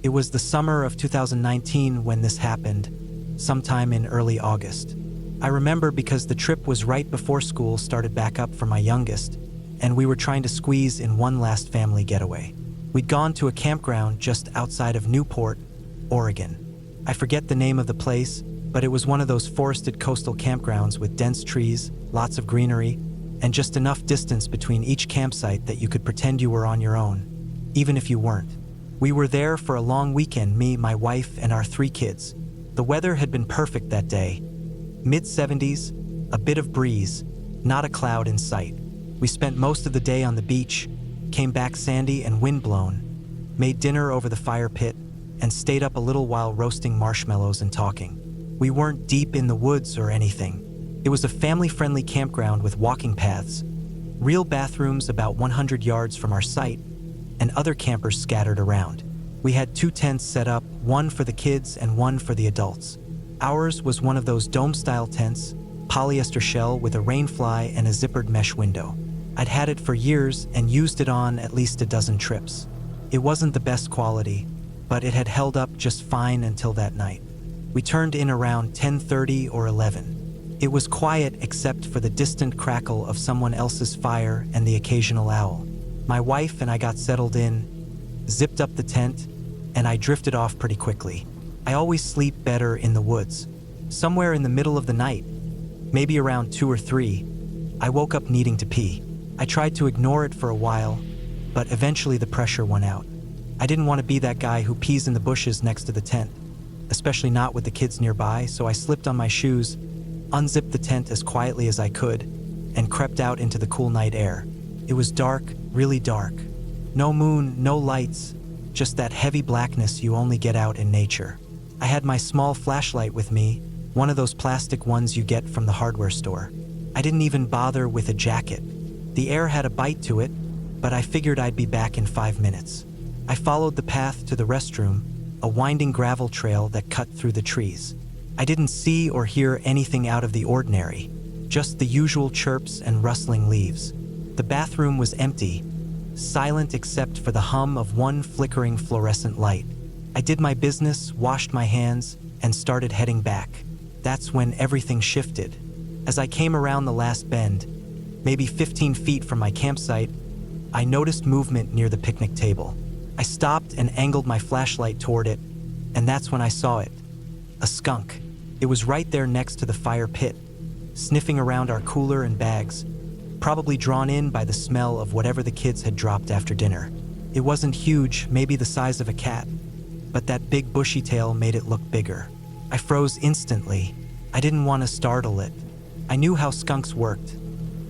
It was the summer of 2019 when this happened, sometime in early August. I remember because the trip was right before school started back up for my youngest, and we were trying to squeeze in one last family getaway. We'd gone to a campground just outside of Newport, Oregon. I forget the name of the place, but it was one of those forested coastal campgrounds with dense trees, lots of greenery, and just enough distance between each campsite that you could pretend you were on your own, even if you weren't. We were there for a long weekend, me, my wife, and our 3 kids. The weather had been perfect that day. Mid-70s, a bit of breeze, not a cloud in sight. We spent most of the day on the beach, came back sandy and windblown, made dinner over the fire pit, and stayed up a little while roasting marshmallows and talking. We weren't deep in the woods or anything. It was a family-friendly campground with walking paths, real bathrooms about 100 yards from our site, and other campers scattered around. We had 2 tents set up, one for the kids and one for the adults. Ours was one of those dome-style tents, polyester shell with a rainfly and a zippered mesh window. I'd had it for years and used it on at least a dozen trips. It wasn't the best quality, but it had held up just fine until that night. We turned in around 10:30 or 11. It was quiet except for the distant crackle of someone else's fire and the occasional owl. My wife and I got settled in, zipped up the tent, and I drifted off pretty quickly. I always sleep better in the woods. Somewhere in the middle of the night, maybe around 2 or 3, I woke up needing to pee. I tried to ignore it for a while, but eventually the pressure went out. I didn't want to be that guy who pees in the bushes next to the tent, especially not with the kids nearby, so I slipped on my shoes, unzipped the tent as quietly as I could, and crept out into the cool night air. It was dark, really dark. No moon, no lights, just that heavy blackness you only get out in nature. I had my small flashlight with me, one of those plastic ones you get from the hardware store. I didn't even bother with a jacket. The air had a bite to it, but I figured I'd be back in 5 minutes. I followed the path to the restroom, a winding gravel trail that cut through the trees. I didn't see or hear anything out of the ordinary, just the usual chirps and rustling leaves. The bathroom was empty, silent except for the hum of one flickering fluorescent light. I did my business, washed my hands, and started heading back. That's when everything shifted. As I came around the last bend, maybe 15 feet from my campsite, I noticed movement near the picnic table. I stopped and angled my flashlight toward it, and that's when I saw it. A skunk. It was right there next to the fire pit, sniffing around our cooler and bags, probably drawn in by the smell of whatever the kids had dropped after dinner. It wasn't huge, maybe the size of a cat, but that big bushy tail made it look bigger. I froze instantly. I didn't want to startle it. I knew how skunks worked.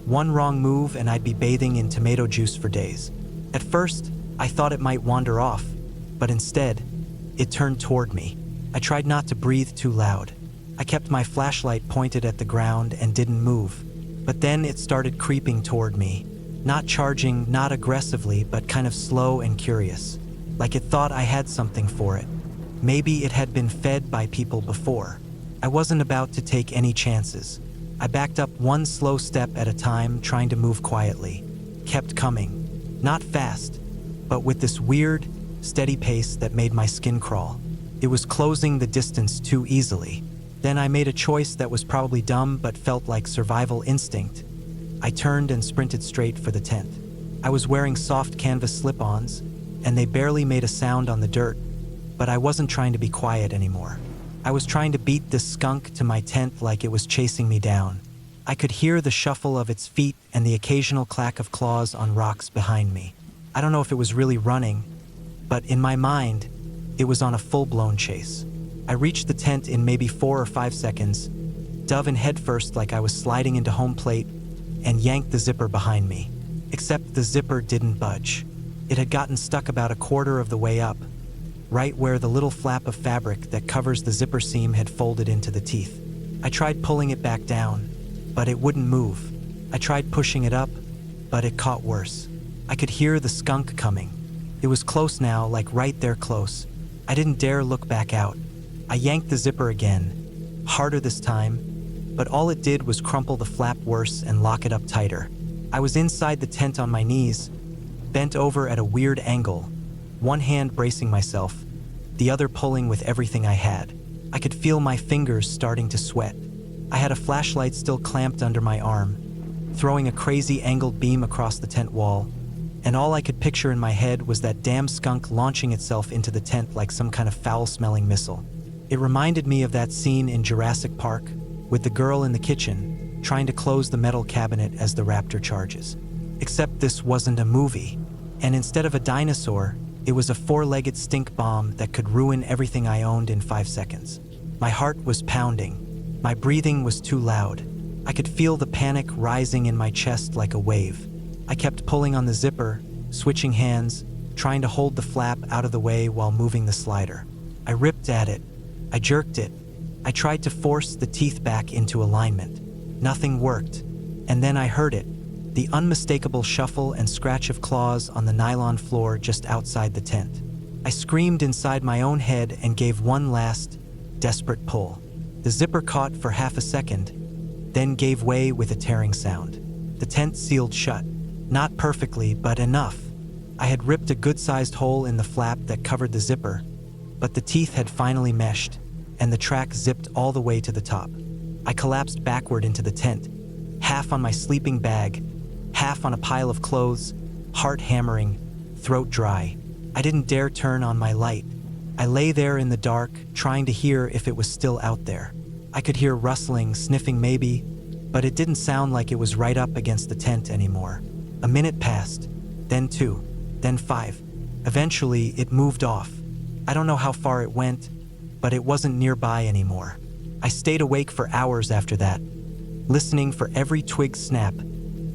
One wrong move and I'd be bathing in tomato juice for days. At first, I thought it might wander off, but instead, it turned toward me. I tried not to breathe too loud. I kept my flashlight pointed at the ground and didn't move. But then it started creeping toward me. Not charging, not aggressively, but kind of slow and curious. Like it thought I had something for it. Maybe it had been fed by people before. I wasn't about to take any chances. I backed up one slow step at a time, trying to move quietly. Kept coming. Not fast, but with this weird, steady pace that made my skin crawl. It was closing the distance too easily. Then I made a choice that was probably dumb but felt like survival instinct. I turned and sprinted straight for the tent. I was wearing soft canvas slip-ons, and they barely made a sound on the dirt, but I wasn't trying to be quiet anymore. I was trying to beat this skunk to my tent like it was chasing me down. I could hear the shuffle of its feet and the occasional clack of claws on rocks behind me. I don't know if it was really running, but in my mind, it was on a full-blown chase. I reached the tent in maybe 4 or 5 seconds, dove in headfirst like I was sliding into home plate, and yanked the zipper behind me. Except the zipper didn't budge. It had gotten stuck about a quarter of the way up, right where the little flap of fabric that covers the zipper seam had folded into the teeth. I tried pulling it back down, but it wouldn't move. I tried pushing it up, but it caught worse. I could hear the skunk coming. It was close now, like right there close. I didn't dare look back out. I yanked the zipper again, harder this time, but all it did was crumple the flap worse and lock it up tighter. I was inside the tent on my knees, bent over at a weird angle, one hand bracing myself, the other pulling with everything I had. I could feel my fingers starting to sweat. I had a flashlight still clamped under my arm, throwing a crazy angled beam across the tent wall, and all I could picture in my head was that damn skunk launching itself into the tent like some kind of foul-smelling missile. It reminded me of that scene in Jurassic Park with the girl in the kitchen trying to close the metal cabinet as the raptor charges. Except this wasn't a movie, and instead of a dinosaur, it was a four-legged stink bomb that could ruin everything I owned in 5 seconds. My heart was pounding. My breathing was too loud. I could feel the panic rising in my chest like a wave. I kept pulling on the zipper, switching hands, trying to hold the flap out of the way while moving the slider. I ripped at it. I jerked it. I tried to force the teeth back into alignment. Nothing worked. And then I heard it, the unmistakable shuffle and scratch of claws on the nylon floor just outside the tent. I screamed inside my own head and gave one last, desperate pull. The zipper caught for half a second, then gave way with a tearing sound. The tent sealed shut. Not perfectly, but enough. I had ripped a good-sized hole in the flap that covered the zipper, but the teeth had finally meshed, and the track zipped all the way to the top. I collapsed backward into the tent, half on my sleeping bag, half on a pile of clothes, heart hammering, throat dry. I didn't dare turn on my light. I lay there in the dark, trying to hear if it was still out there. I could hear rustling, sniffing maybe, but it didn't sound like it was right up against the tent anymore. A minute passed, then 2, then 5. Eventually, it moved off. I don't know how far it went, but it wasn't nearby anymore. I stayed awake for hours after that, listening for every twig snap,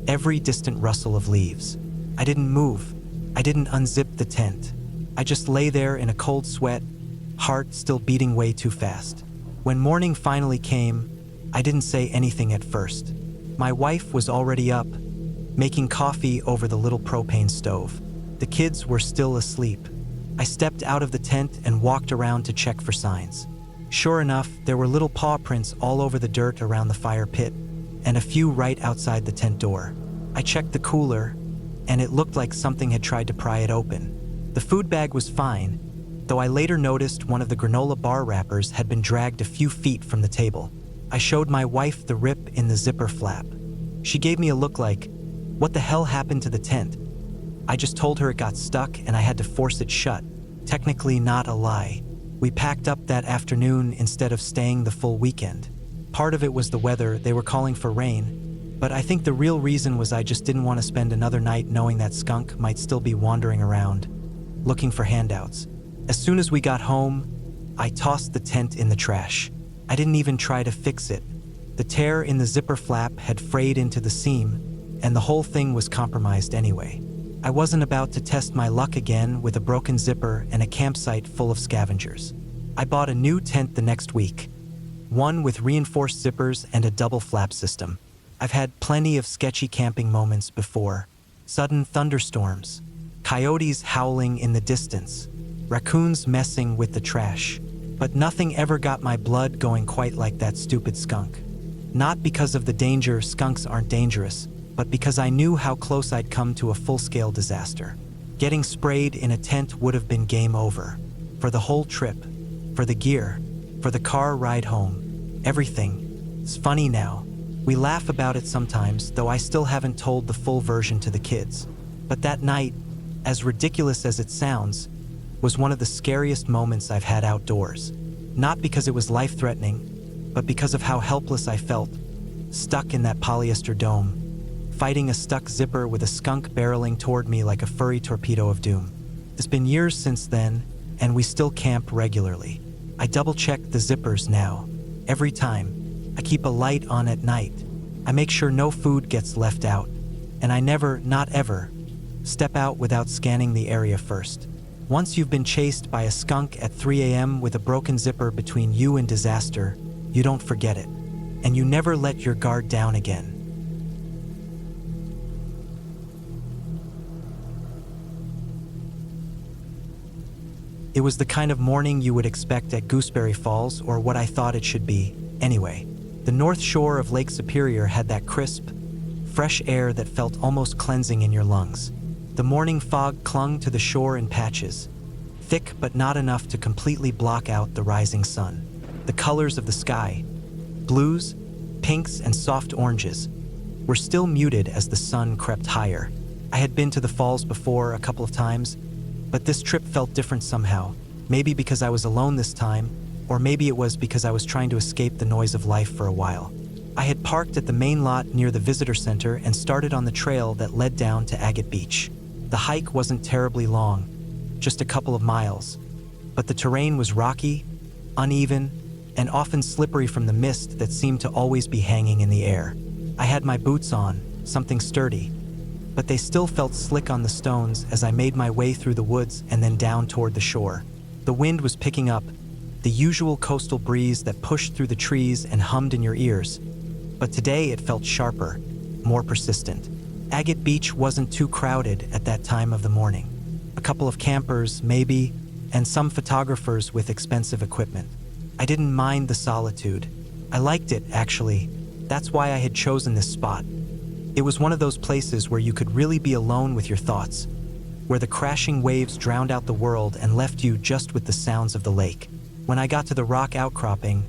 every distant rustle of leaves. I didn't move. I didn't unzip the tent. I just lay there in a cold sweat, heart still beating way too fast. When morning finally came, I didn't say anything at first. My wife was already up, making coffee over the little propane stove. The kids were still asleep. I stepped out of the tent and walked around to check for signs. Sure enough, there were little paw prints all over the dirt around the fire pit, and a few right outside the tent door. I checked the cooler, and it looked like something had tried to pry it open. The food bag was fine, though I later noticed one of the granola bar wrappers had been dragged a few feet from the table. I showed my wife the rip in the zipper flap. She gave me a look like, "What the hell happened to the tent?" I just told her it got stuck and I had to force it shut. Technically not a lie. We packed up that afternoon instead of staying the full weekend. Part of it was the weather, they were calling for rain, but I think the real reason was I just didn't want to spend another night knowing that skunk might still be wandering around, looking for handouts. As soon as we got home, I tossed the tent in the trash. I didn't even try to fix it. The tear in the zipper flap had frayed into the seam, and the whole thing was compromised anyway. I wasn't about to test my luck again with a broken zipper and a campsite full of scavengers. I bought a new tent the next week, one with reinforced zippers and a double flap system. I've had plenty of sketchy camping moments before. Sudden thunderstorms, coyotes howling in the distance, raccoons messing with the trash. But nothing ever got my blood going quite like that stupid skunk. Not because of the danger, skunks aren't dangerous, but because I knew how close I'd come to a full-scale disaster. Getting sprayed in a tent would have been game over. For the whole trip, for the gear, for the car ride home, everything. It's funny now. We laugh about it sometimes, though I still haven't told the full version to the kids. But that night, as ridiculous as it sounds, was one of the scariest moments I've had outdoors. Not because it was life-threatening, but because of how helpless I felt, stuck in that polyester dome, fighting a stuck zipper with a skunk barreling toward me like a furry torpedo of doom. It's been years since then, and we still camp regularly. I double-check the zippers now, every time. I keep a light on at night. I make sure no food gets left out, and I never, not ever, step out without scanning the area first. Once you've been chased by a skunk at 3 a.m. with a broken zipper between you and disaster, you don't forget it, and you never let your guard down again. It was the kind of morning you would expect at Gooseberry Falls, or what I thought it should be, anyway. The north shore of Lake Superior had that crisp, fresh air that felt almost cleansing in your lungs. The morning fog clung to the shore in patches, thick but not enough to completely block out the rising sun. The colors of the sky, blues, pinks, and soft oranges, were still muted as the sun crept higher. I had been to the falls before a couple of times, but this trip felt different somehow. Maybe because I was alone this time, or maybe it was because I was trying to escape the noise of life for a while. I had parked at the main lot near the visitor center and started on the trail that led down to Agate Beach. The hike wasn't terribly long, just a couple of miles, but the terrain was rocky, uneven, and often slippery from the mist that seemed to always be hanging in the air. I had my boots on, something sturdy, but they still felt slick on the stones as I made my way through the woods and then down toward the shore. The wind was picking up, the usual coastal breeze that pushed through the trees and hummed in your ears, but today it felt sharper, more persistent. Agate Beach wasn't too crowded at that time of the morning. A couple of campers, maybe, and some photographers with expensive equipment. I didn't mind the solitude. I liked it, actually. That's why I had chosen this spot. It was one of those places where you could really be alone with your thoughts, where the crashing waves drowned out the world and left you just with the sounds of the lake. When I got to the rock outcropping,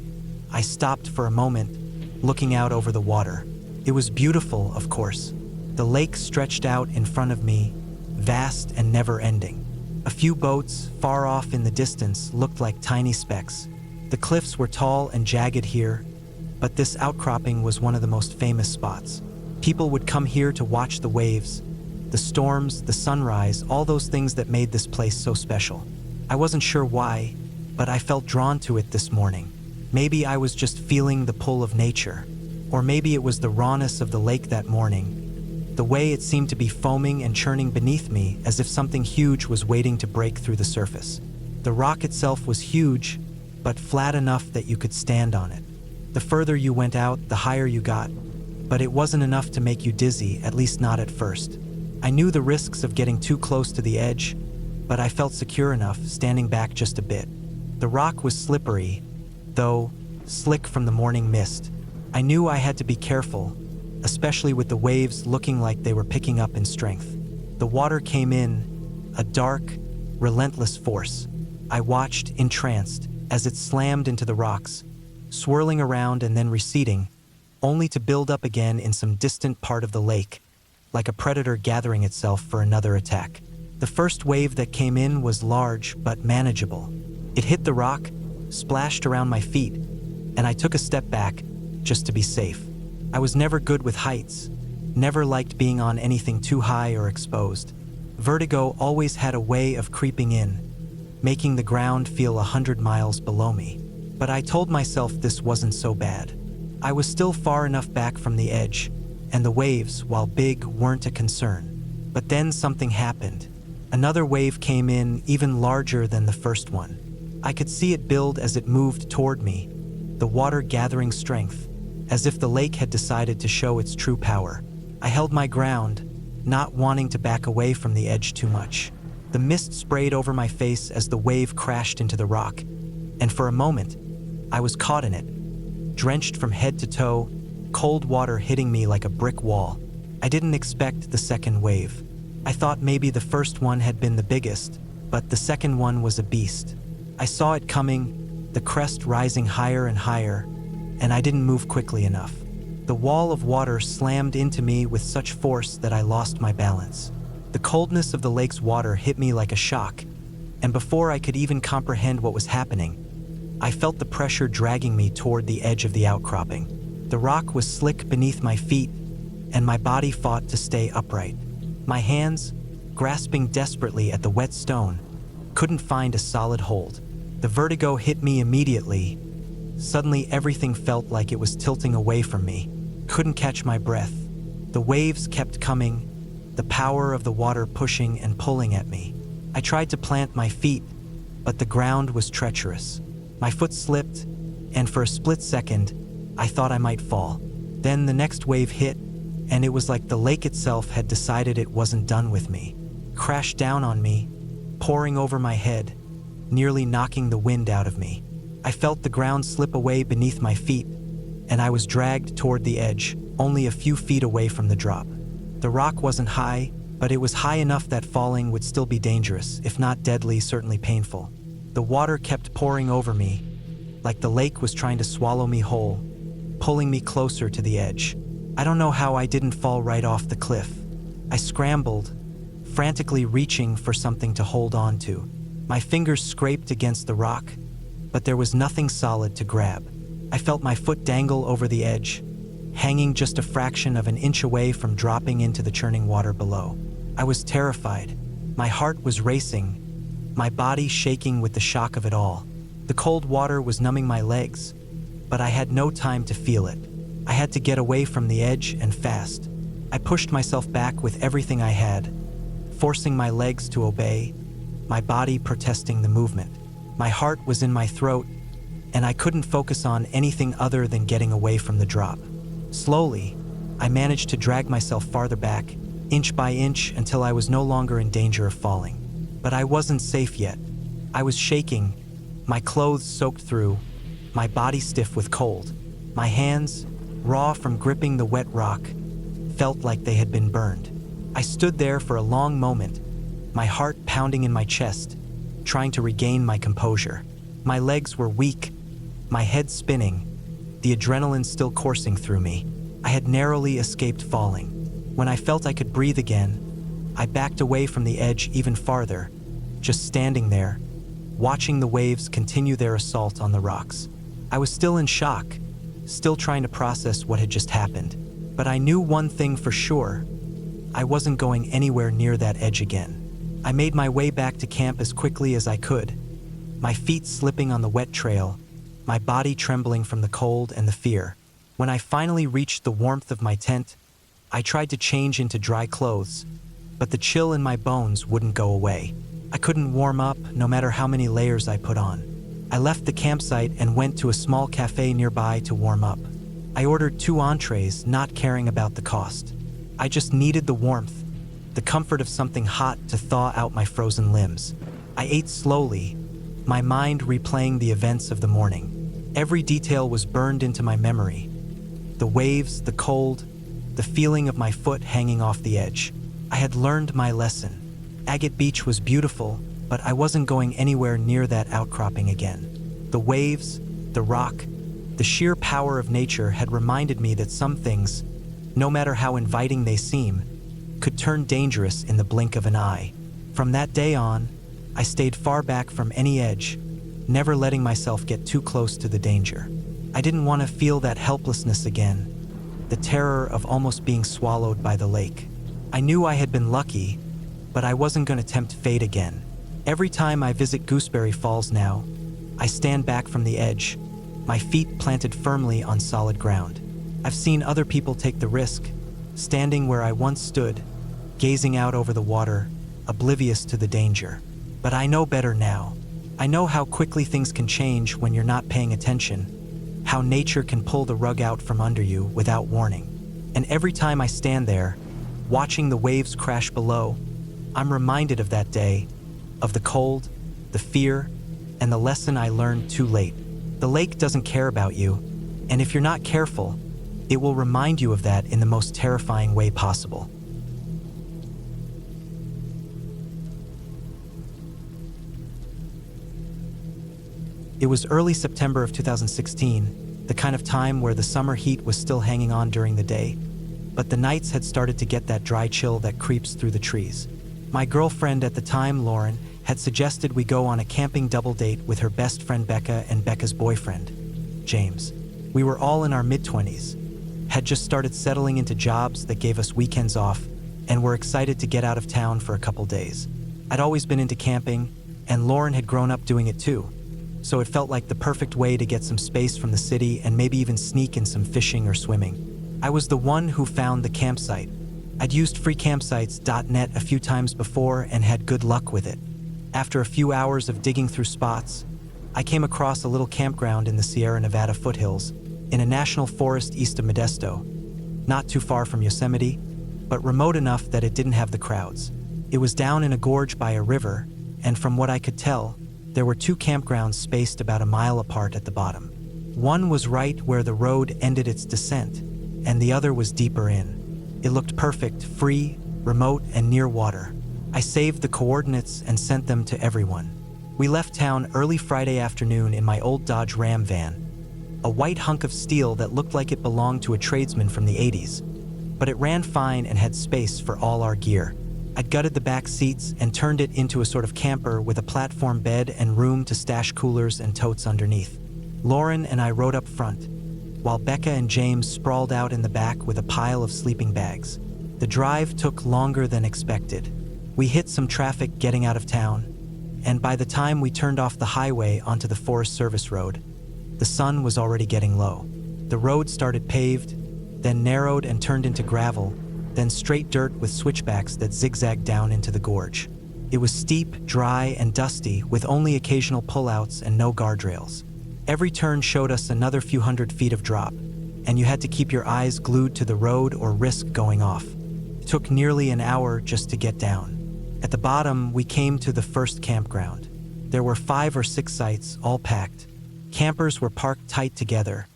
I stopped for a moment, looking out over the water. It was beautiful, of course. The lake stretched out in front of me, vast and never-ending. A few boats, far off in the distance, looked like tiny specks. The cliffs were tall and jagged here, but this outcropping was one of the most famous spots. People would come here to watch the waves, the storms, the sunrise, all those things that made this place so special. I wasn't sure why, but I felt drawn to it this morning. Maybe I was just feeling the pull of nature, or maybe it was the rawness of the lake that morning, the way it seemed to be foaming and churning beneath me as if something huge was waiting to break through the surface. The rock itself was huge, but flat enough that you could stand on it. The further you went out, the higher you got, but it wasn't enough to make you dizzy, at least not at first. I knew the risks of getting too close to the edge, but I felt secure enough, standing back just a bit. The rock was slippery, though slick from the morning mist. I knew I had to be careful, especially with the waves looking like they were picking up in strength. The water came in, a dark, relentless force. I watched, entranced, as it slammed into the rocks, swirling around and then receding, only to build up again in some distant part of the lake, like a predator gathering itself for another attack. The first wave that came in was large but manageable. It hit the rock, splashed around my feet, and I took a step back, just to be safe. I was never good with heights, never liked being on anything too high or exposed. Vertigo always had a way of creeping in, making the ground feel 100 miles below me. But I told myself this wasn't so bad. I was still far enough back from the edge, and the waves, while big, weren't a concern. But then something happened. Another wave came in, even larger than the first one. I could see it build as it moved toward me, the water gathering strength, as if the lake had decided to show its true power. I held my ground, not wanting to back away from the edge too much. The mist sprayed over my face as the wave crashed into the rock, and for a moment, I was caught in it, drenched from head to toe, cold water hitting me like a brick wall. I didn't expect the second wave. I thought maybe the first one had been the biggest, but the second one was a beast. I saw it coming, the crest rising higher and higher, and I didn't move quickly enough. The wall of water slammed into me with such force that I lost my balance. The coldness of the lake's water hit me like a shock, and before I could even comprehend what was happening, I felt the pressure dragging me toward the edge of the outcropping. The rock was slick beneath my feet, and my body fought to stay upright. My hands, grasping desperately at the wet stone, couldn't find a solid hold. The vertigo hit me immediately. Suddenly, everything felt like it was tilting away from me. Couldn't catch my breath. The waves kept coming, the power of the water pushing and pulling at me. I tried to plant my feet, but the ground was treacherous. My foot slipped, and for a split second, I thought I might fall. Then the next wave hit, and it was like the lake itself had decided it wasn't done with me. Crashed down on me, pouring over my head, nearly knocking the wind out of me. I felt the ground slip away beneath my feet, and I was dragged toward the edge, only a few feet away from the drop. The rock wasn't high, but it was high enough that falling would still be dangerous, if not deadly, certainly painful. The water kept pouring over me, like the lake was trying to swallow me whole, pulling me closer to the edge. I don't know how I didn't fall right off the cliff. I scrambled, frantically reaching for something to hold on to. My fingers scraped against the rock, but there was nothing solid to grab. I felt my foot dangle over the edge, hanging just a fraction of an inch away from dropping into the churning water below. I was terrified. My heart was racing, my body shaking with the shock of it all. The cold water was numbing my legs, but I had no time to feel it. I had to get away from the edge and fast. I pushed myself back with everything I had, forcing my legs to obey, my body protesting the movement. My heart was in my throat, and I couldn't focus on anything other than getting away from the drop. Slowly, I managed to drag myself farther back, inch by inch, until I was no longer in danger of falling. But I wasn't safe yet. I was shaking, my clothes soaked through, my body stiff with cold. My hands, raw from gripping the wet rock, felt like they had been burned. I stood there for a long moment, my heart pounding in my chest, trying to regain my composure. My legs were weak, my head spinning, the adrenaline still coursing through me. I had narrowly escaped falling. When I felt I could breathe again, I backed away from the edge even farther, just standing there, watching the waves continue their assault on the rocks. I was still in shock, still trying to process what had just happened. But I knew one thing for sure: I wasn't going anywhere near that edge again. I made my way back to camp as quickly as I could, my feet slipping on the wet trail, my body trembling from the cold and the fear. When I finally reached the warmth of my tent, I tried to change into dry clothes, but the chill in my bones wouldn't go away. I couldn't warm up no matter how many layers I put on. I left the campsite and went to a small cafe nearby to warm up. I ordered 2 entrees, not caring about the cost. I just needed the warmth, the comfort of something hot to thaw out my frozen limbs. I ate slowly, my mind replaying the events of the morning. Every detail was burned into my memory. The waves, the cold, the feeling of my foot hanging off the edge. I had learned my lesson. Agate Beach was beautiful, but I wasn't going anywhere near that outcropping again. The waves, the rock, the sheer power of nature had reminded me that some things, no matter how inviting they seem, could turn dangerous in the blink of an eye. From that day on, I stayed far back from any edge, never letting myself get too close to the danger. I didn't want to feel that helplessness again, the terror of almost being swallowed by the lake. I knew I had been lucky, but I wasn't going to tempt fate again. Every time I visit Gooseberry Falls now, I stand back from the edge, my feet planted firmly on solid ground. I've seen other people take the risk, standing where I once stood, gazing out over the water, oblivious to the danger. But I know better now. I know how quickly things can change when you're not paying attention, how nature can pull the rug out from under you without warning. And every time I stand there, watching the waves crash below, I'm reminded of that day, of the cold, the fear, and the lesson I learned too late. The lake doesn't care about you, and if you're not careful, it will remind you of that in the most terrifying way possible. It was early September of 2016, the kind of time where the summer heat was still hanging on during the day, but the nights had started to get that dry chill that creeps through the trees. My girlfriend at the time, Lauren, had suggested we go on a camping double date with her best friend Becca and Becca's boyfriend, James. We were all in our mid-20s, had just started settling into jobs that gave us weekends off, and were excited to get out of town for a couple days. I'd always been into camping, and Lauren had grown up doing it too, so it felt like the perfect way to get some space from the city and maybe even sneak in some fishing or swimming. I was the one who found the campsite. I'd used freecampsites.net a few times before and had good luck with it. After a few hours of digging through spots, I came across a little campground in the Sierra Nevada foothills, in a national forest east of Modesto, not too far from Yosemite, but remote enough that it didn't have the crowds. It was down in a gorge by a river, and from what I could tell, there were 2 campgrounds spaced about a mile apart at the bottom. One was right where the road ended its descent, and the other was deeper in. It looked perfect, free, remote and near water. I saved the coordinates and sent them to everyone. We left town early Friday afternoon in my old Dodge Ram van, a white hunk of steel that looked like it belonged to a tradesman from the 80s, but it ran fine and had space for all our gear. I'd gutted the back seats and turned it into a sort of camper with a platform bed and room to stash coolers and totes underneath. Lauren and I rode up front, while Becca and James sprawled out in the back with a pile of sleeping bags. The drive took longer than expected. We hit some traffic getting out of town, and by the time we turned off the highway onto the Forest Service Road, the sun was already getting low. The road started paved, then narrowed and turned into gravel, then straight dirt with switchbacks that zigzagged down into the gorge. It was steep, dry, and dusty, with only occasional pullouts and no guardrails. Every turn showed us another few hundred feet of drop, and you had to keep your eyes glued to the road or risk going off. It took nearly an hour just to get down. At the bottom, we came to the first campground. There were 5 or 6 sites, all packed. Campers were parked tight together,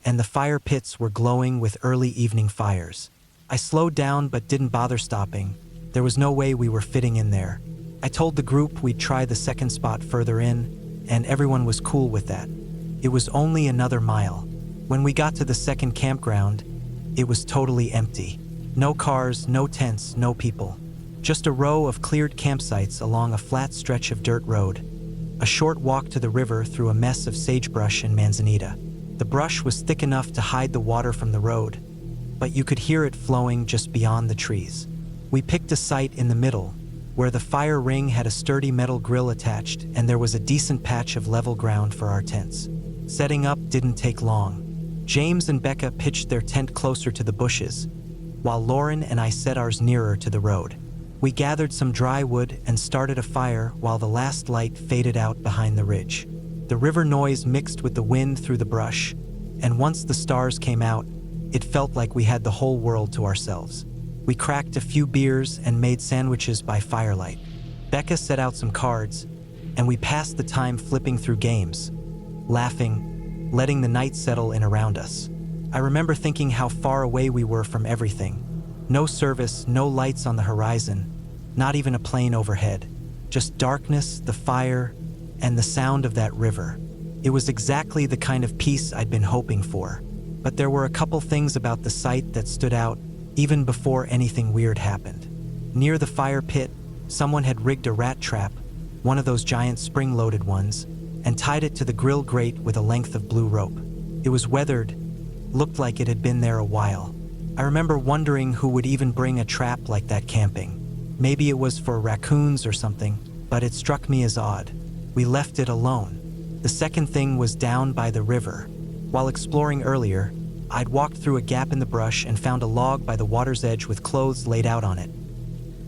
and the fire pits were glowing with early evening fires. I slowed down but didn't bother stopping. There was no way we were fitting in there. I told the group we'd try the second spot further in, and everyone was cool with that. It was only another mile. When we got to the second campground, it was totally empty. No cars, no tents, no people. Just a row of cleared campsites along a flat stretch of dirt road. A short walk to the river through a mess of sagebrush and manzanita. The brush was thick enough to hide the water from the road, but you could hear it flowing just beyond the trees. We picked a site in the middle, where the fire ring had a sturdy metal grill attached and there was a decent patch of level ground for our tents. Setting up didn't take long. James and Becca pitched their tent closer to the bushes, while Lauren and I set ours nearer to the road. We gathered some dry wood and started a fire while the last light faded out behind the ridge. The river noise mixed with the wind through the brush, and once the stars came out, it felt like we had the whole world to ourselves. We cracked a few beers and made sandwiches by firelight. Becca set out some cards, and we passed the time flipping through games, laughing, letting the night settle in around us. I remember thinking how far away we were from everything. No service, no lights on the horizon, not even a plane overhead. Just darkness, the fire, and the sound of that river. It was exactly the kind of peace I'd been hoping for. But there were a couple things about the site that stood out, even before anything weird happened. Near the fire pit, someone had rigged a rat trap, one of those giant spring-loaded ones, and tied it to the grill grate with a length of blue rope. It was weathered, looked like it had been there a while. I remember wondering who would even bring a trap like that camping. Maybe it was for raccoons or something, but it struck me as odd. We left it alone. The second thing was down by the river. While exploring earlier, I'd walked through a gap in the brush and found a log by the water's edge with clothes laid out on it.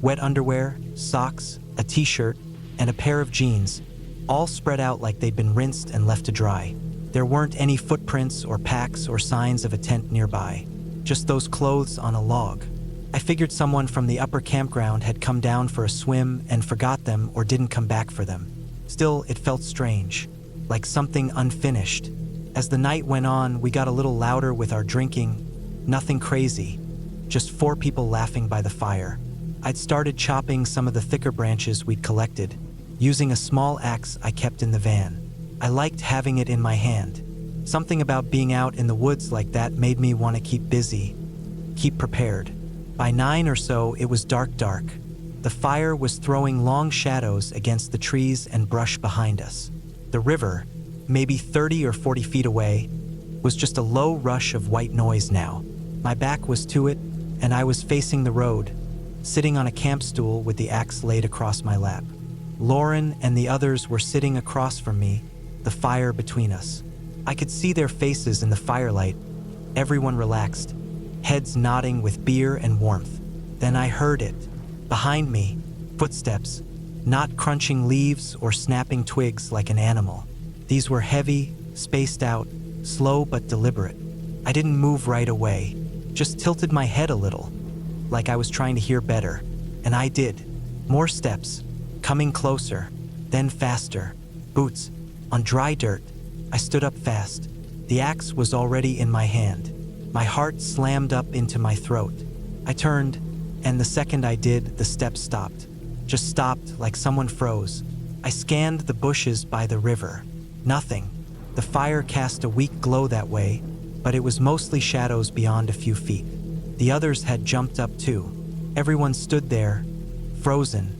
Wet underwear, socks, a t-shirt, and a pair of jeans, all spread out like they'd been rinsed and left to dry. There weren't any footprints or packs or signs of a tent nearby. Just those clothes on a log. I figured someone from the upper campground had come down for a swim and forgot them or didn't come back for them. Still, it felt strange, like something unfinished. As the night went on, we got a little louder with our drinking. Nothing crazy, just 4 people laughing by the fire. I'd started chopping some of the thicker branches we'd collected, using a small axe I kept in the van. I liked having it in my hand. Something about being out in the woods like that made me want to keep busy, keep prepared. By 9 or so, it was dark. The fire was throwing long shadows against the trees and brush behind us. The river, maybe 30 or 40 feet away, was just a low rush of white noise now. My back was to it, and I was facing the road, sitting on a camp stool with the axe laid across my lap. Lauren and the others were sitting across from me, the fire between us. I could see their faces in the firelight, everyone relaxed, heads nodding with beer and warmth. Then I heard it. Behind me, footsteps, not crunching leaves or snapping twigs like an animal. These were heavy, spaced out, slow but deliberate. I didn't move right away, just tilted my head a little, like I was trying to hear better. And I did. More steps, coming closer, then faster. Boots, on dry dirt. I stood up fast. The axe was already in my hand. My heart slammed up into my throat. I turned, And the second I did, the steps stopped. Just stopped, like someone froze. I scanned the bushes by the river. Nothing. The fire cast a weak glow that way, but it was mostly shadows beyond a few feet. The others had jumped up too. Everyone stood there, frozen,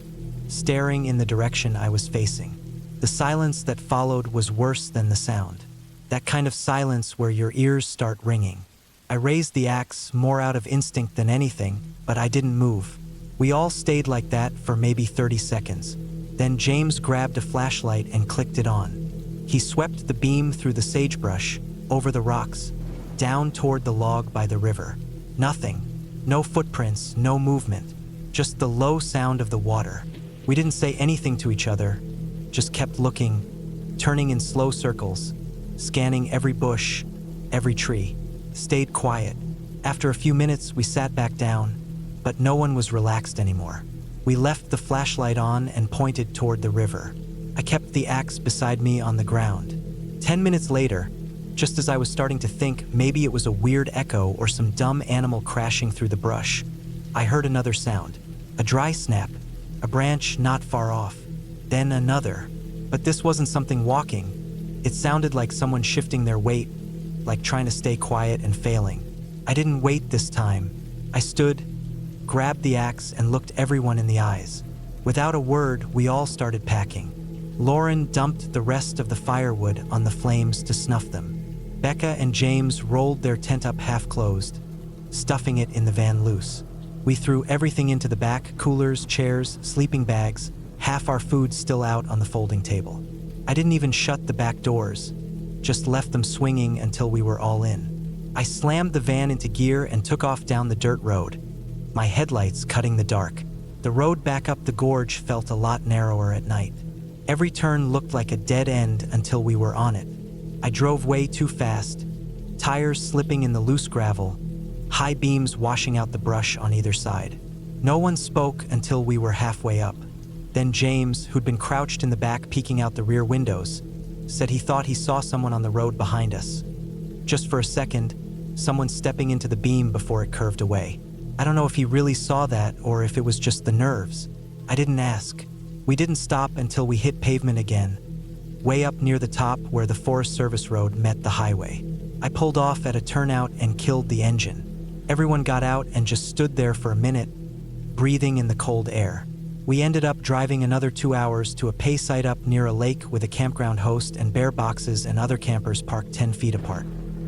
staring in the direction I was facing. The silence that followed was worse than the sound. That kind of silence where your ears start ringing. I raised the axe more out of instinct than anything, but I didn't move. We all stayed like that for maybe 30 seconds. Then James grabbed a flashlight and clicked it on. He swept the beam through the sagebrush, over the rocks, down toward the log by the river. Nothing. No footprints, no movement. Just the low sound of the water. We didn't say anything to each other, just kept looking, turning in slow circles, scanning every bush, every tree. Stayed quiet. After a few minutes, we sat back down, but no one was relaxed anymore. We left the flashlight on and pointed toward the river. I kept the axe beside me on the ground. 10 minutes later, just as I was starting to think maybe it was a weird echo or some dumb animal crashing through the brush, I heard another sound. A dry snap, a branch not far off, then another. But this wasn't something walking. It sounded like someone shifting their weight, like trying to stay quiet and failing. I didn't wait this time. I stood, grabbed the axe, and looked everyone in the eyes. Without a word, we all started packing. Lauren dumped the rest of the firewood on the flames to snuff them. Becca and James rolled their tent up half-closed, stuffing it in the van loose. We threw everything into the back, coolers, chairs, sleeping bags, half our food still out on the folding table. I didn't even shut the back doors, just left them swinging until we were all in. I slammed the van into gear and took off down the dirt road, my headlights cutting the dark. The road back up the gorge felt a lot narrower at night. Every turn looked like a dead end until we were on it. I drove way too fast, tires slipping in the loose gravel, high beams washing out the brush on either side. No one spoke until we were halfway up. Then James, who'd been crouched in the back peeking out the rear windows, said he thought he saw someone on the road behind us. Just for a second, someone stepping into the beam before it curved away. I don't know if he really saw that or if it was just the nerves. I didn't ask. We didn't stop until we hit pavement again, way up near the top where the Forest Service road met the highway. I pulled off at a turnout and killed the engine. Everyone got out and just stood there for a minute, breathing in the cold air. We ended up driving another 2 hours to a pay site up near a lake with a campground host and bear boxes and other campers parked 10 feet apart.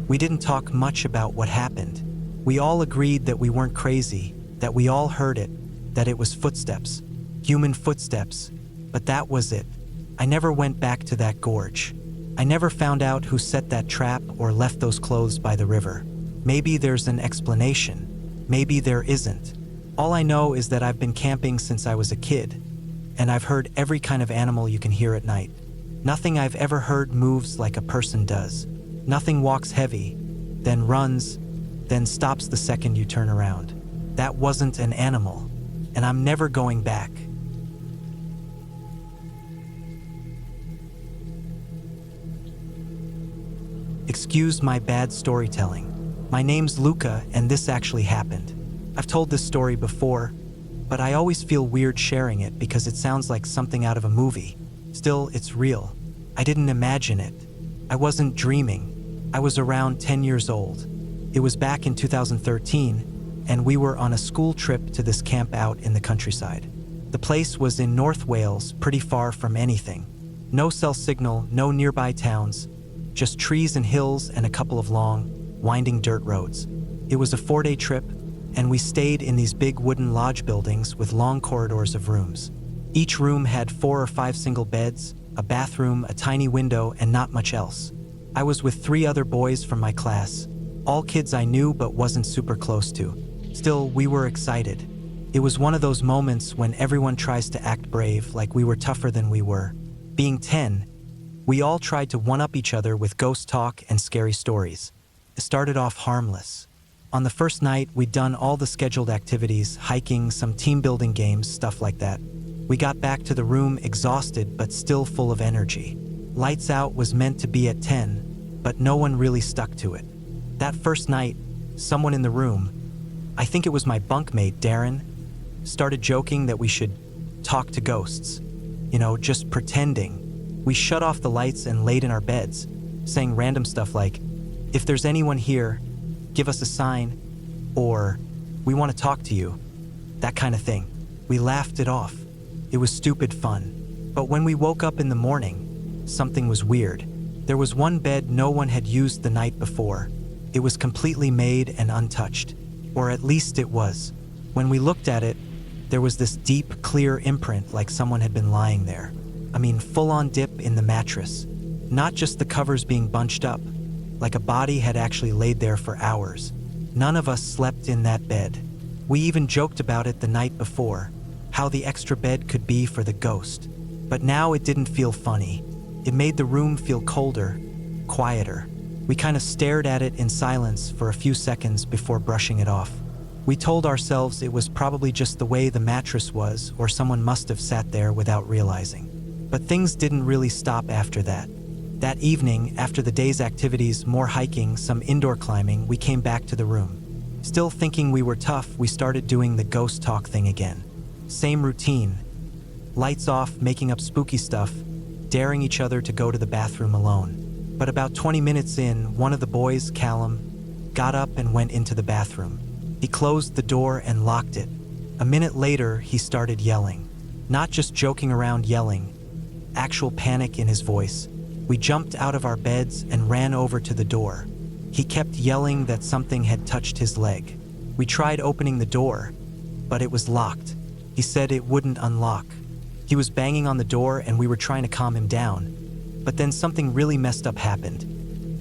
We didn't talk much about what happened. We all agreed that we weren't crazy, that we all heard it, that it was footsteps, human footsteps, but that was it. I never went back to that gorge. I never found out who set that trap or left those clothes by the river. Maybe there's an explanation. Maybe there isn't. All I know is that I've been camping since I was a kid, and I've heard every kind of animal you can hear at night. Nothing I've ever heard moves like a person does. Nothing walks heavy, then runs, then stops the second you turn around. That wasn't an animal, and I'm never going back. Excuse my bad storytelling. My name's Luca, and this actually happened. I've told this story before, but I always feel weird sharing it because it sounds like something out of a movie. Still, it's real. I didn't imagine it. I wasn't dreaming. I was around 10 years old. It was back in 2013, and we were on a school trip to this camp out in the countryside. The place was in North Wales, pretty far from anything. No cell signal, no nearby towns, just trees and hills and a couple of long, winding dirt roads. It was a 4-day trip, and we stayed in these big wooden lodge buildings with long corridors of rooms. Each room had 4 or 5 single beds, a bathroom, a tiny window, and not much else. I was with 3 other boys from my class, all kids I knew but wasn't super close to. Still, we were excited. It was one of those moments when everyone tries to act brave, like we were tougher than we were. Being 10, we all tried to one-up each other with ghost talk and scary stories. It started off harmless. On the first night, we'd done all the scheduled activities, hiking, some team-building games, stuff like that. We got back to the room exhausted but still full of energy. Lights out was meant to be at 10, but no one really stuck to it. That first night, someone in the room, I think it was my bunkmate, Darren, started joking that we should talk to ghosts. Just pretending. We shut off the lights and laid in our beds, saying random stuff like, "If there's anyone here, give us a sign," or "We want to talk to you." That kind of thing. We laughed it off. It was stupid fun. But when we woke up in the morning, something was weird. There was one bed no one had used the night before. It was completely made and untouched. Or at least it was. When we looked at it, there was this deep, clear imprint like someone had been lying there. Full-on dip in the mattress. Not just the covers being bunched up, like a body had actually laid there for hours. None of us slept in that bed. We even joked about it the night before, how the extra bed could be for the ghost. But now it didn't feel funny. It made the room feel colder, quieter. We kind of stared at it in silence for a few seconds before brushing it off. We told ourselves it was probably just the way the mattress was, or someone must have sat there without realizing. But things didn't really stop after that. That evening, after the day's activities, more hiking, some indoor climbing, we came back to the room. Still thinking we were tough, we started doing the ghost talk thing again. Same routine. Lights off, making up spooky stuff, daring each other to go to the bathroom alone. But about 20 minutes in, one of the boys, Callum, got up and went into the bathroom. He closed the door and locked it. A minute later, he started yelling. Not just joking around yelling, actual panic in his voice. We jumped out of our beds and ran over to the door. He kept yelling that something had touched his leg. We tried opening the door, but it was locked. He said it wouldn't unlock. He was banging on the door and we were trying to calm him down. But then something really messed up happened.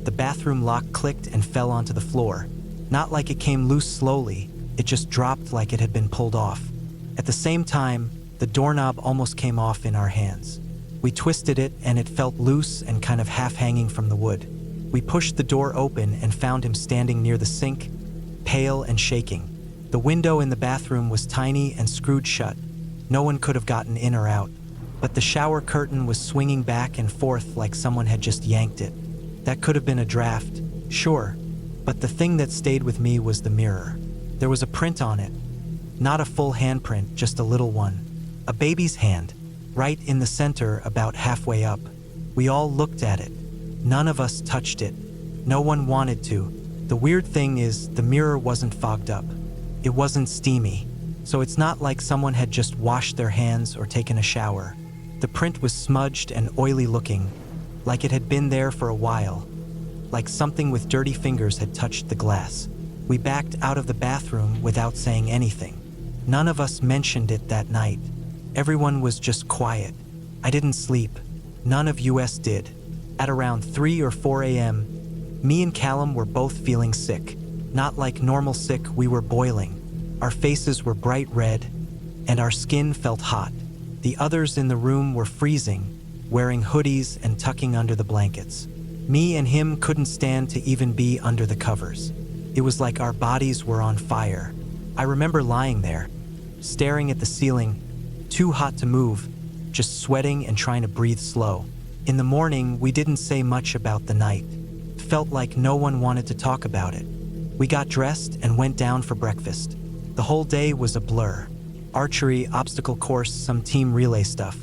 The bathroom lock clicked and fell onto the floor. Not like it came loose slowly, it just dropped like it had been pulled off. At the same time, the doorknob almost came off in our hands. We twisted it and it felt loose and kind of half hanging from the wood. We pushed the door open and found him standing near the sink, pale and shaking. The window in the bathroom was tiny and screwed shut. No one could have gotten in or out. But the shower curtain was swinging back and forth like someone had just yanked it. That could have been a draft, sure. But the thing that stayed with me was the mirror. There was a print on it. Not a full handprint, just a little one. A baby's hand. Right in the center, about halfway up. We all looked at it. None of us touched it. No one wanted to. The weird thing is, the mirror wasn't fogged up. It wasn't steamy. So it's not like someone had just washed their hands or taken a shower. The print was smudged and oily looking, like it had been there for a while. Like something with dirty fingers had touched the glass. We backed out of the bathroom without saying anything. None of us mentioned it that night. Everyone was just quiet. I didn't sleep. None of us did. At around 3 or 4 a.m., me and Callum were both feeling sick. Not like normal sick, we were boiling. Our faces were bright red, and our skin felt hot. The others in the room were freezing, wearing hoodies and tucking under the blankets. Me and him couldn't stand to even be under the covers. It was like our bodies were on fire. I remember lying there, staring at the ceiling, too hot to move, just sweating and trying to breathe slow. In the morning, we didn't say much about the night. It felt like no one wanted to talk about it. We got dressed and went down for breakfast. The whole day was a blur. Archery, obstacle course, some team relay stuff.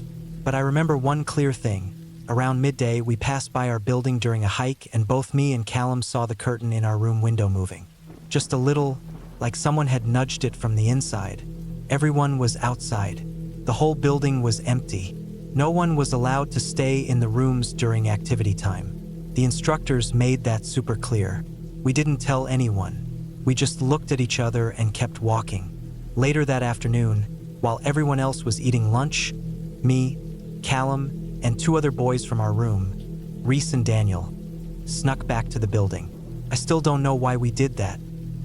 But I remember one clear thing. Around midday, we passed by our building during a hike and both me and Callum saw the curtain in our room window moving. Just a little, like someone had nudged it from the inside. Everyone was outside. The whole building was empty. No one was allowed to stay in the rooms during activity time. The instructors made that super clear. We didn't tell anyone. We just looked at each other and kept walking. Later that afternoon, while everyone else was eating lunch, me, Callum, and 2 other boys from our room, Reese and Daniel, snuck back to the building. I still don't know why we did that.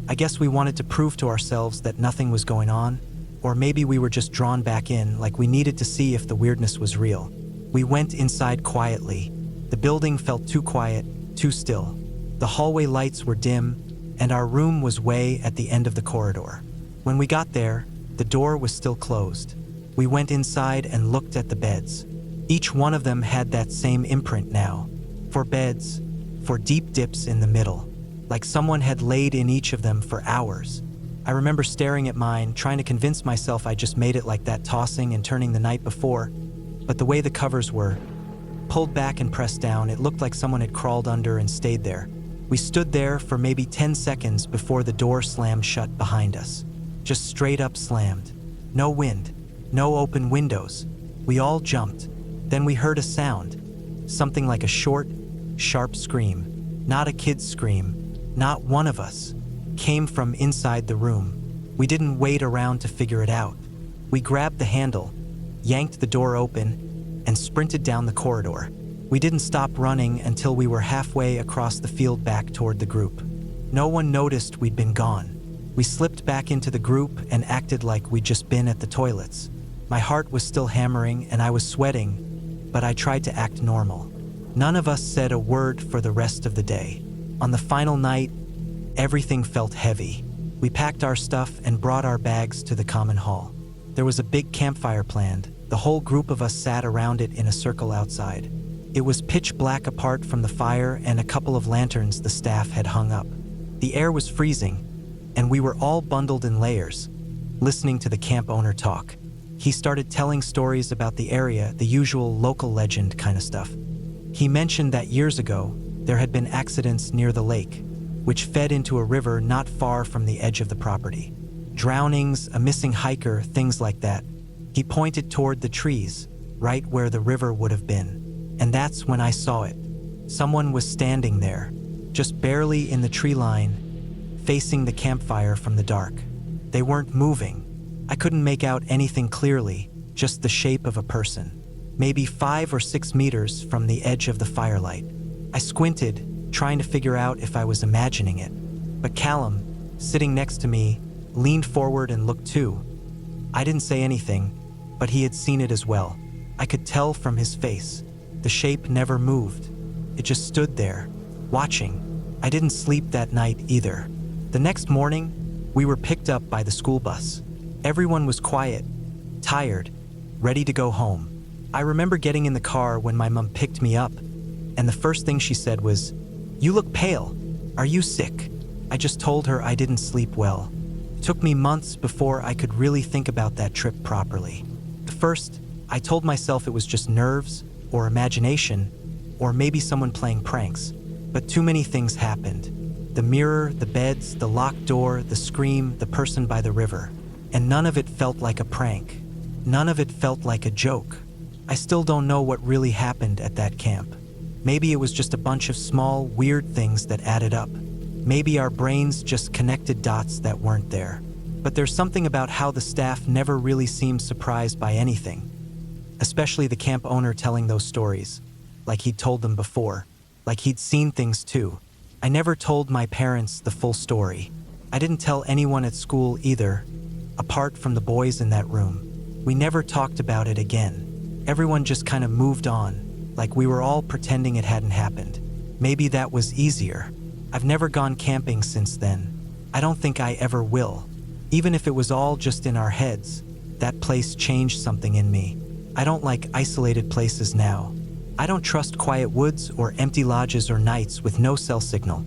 I guess we wanted to prove to ourselves that nothing was going on, or maybe we were just drawn back in, like we needed to see if the weirdness was real. We went inside quietly. The building felt too quiet, too still. The hallway lights were dim, and our room was way at the end of the corridor. When we got there, the door was still closed. We went inside and looked at the beds. Each one of them had that same imprint now. 4 beds, 4 deep dips in the middle, like someone had laid in each of them for hours. I remember staring at mine, trying to convince myself I just made it like that, tossing and turning the night before. But the way the covers were pulled back and pressed down, it looked like someone had crawled under and stayed there. We stood there for maybe 10 seconds before the door slammed shut behind us. Just straight up slammed. No wind, no open windows. We all jumped. Then we heard a sound. Something like a short, sharp scream. Not a kid's scream. Not one of us. Came from inside the room. We didn't wait around to figure it out. We grabbed the handle, yanked the door open, and sprinted down the corridor. We didn't stop running until we were halfway across the field back toward the group. No one noticed we'd been gone. We slipped back into the group and acted like we'd just been at the toilets. My heart was still hammering and I was sweating, but I tried to act normal. None of us said a word for the rest of the day. On the final night, everything felt heavy. We packed our stuff and brought our bags to the common hall. There was a big campfire planned. The whole group of us sat around it in a circle outside. It was pitch black apart from the fire and a couple of lanterns the staff had hung up. The air was freezing, and we were all bundled in layers, listening to the camp owner talk. He started telling stories about the area, the usual local legend kind of stuff. He mentioned that years ago, there had been accidents near the lake, which fed into a river not far from the edge of the property. Drownings, a missing hiker, things like that. He pointed toward the trees, right where the river would have been. And that's when I saw it. Someone was standing there, just barely in the tree line, facing the campfire from the dark. They weren't moving. I couldn't make out anything clearly, just the shape of a person, maybe 5 or 6 meters from the edge of the firelight. I squinted, trying to figure out if I was imagining it. But Callum, sitting next to me, leaned forward and looked too. I didn't say anything, but he had seen it as well. I could tell from his face. The shape never moved. It just stood there, watching. I didn't sleep that night either. The next morning, we were picked up by the school bus. Everyone was quiet, tired, ready to go home. I remember getting in the car when my mom picked me up, and the first thing she said was, "You look pale. Are you sick?" I just told her I didn't sleep well. It took me months before I could really think about that trip properly. At first, I told myself it was just nerves, or imagination, or maybe someone playing pranks. But too many things happened. The mirror, the beds, the locked door, the scream, the person by the river. And none of it felt like a prank. None of it felt like a joke. I still don't know what really happened at that camp. Maybe it was just a bunch of small, weird things that added up. Maybe our brains just connected dots that weren't there. But there's something about how the staff never really seemed surprised by anything. Especially the camp owner telling those stories, like he'd told them before, like he'd seen things too. I never told my parents the full story. I didn't tell anyone at school either, apart from the boys in that room. We never talked about it again. Everyone just kind of moved on, like we were all pretending it hadn't happened. Maybe that was easier. I've never gone camping since then. I don't think I ever will. Even if it was all just in our heads, that place changed something in me. I don't like isolated places now. I don't trust quiet woods or empty lodges or nights with no cell signal.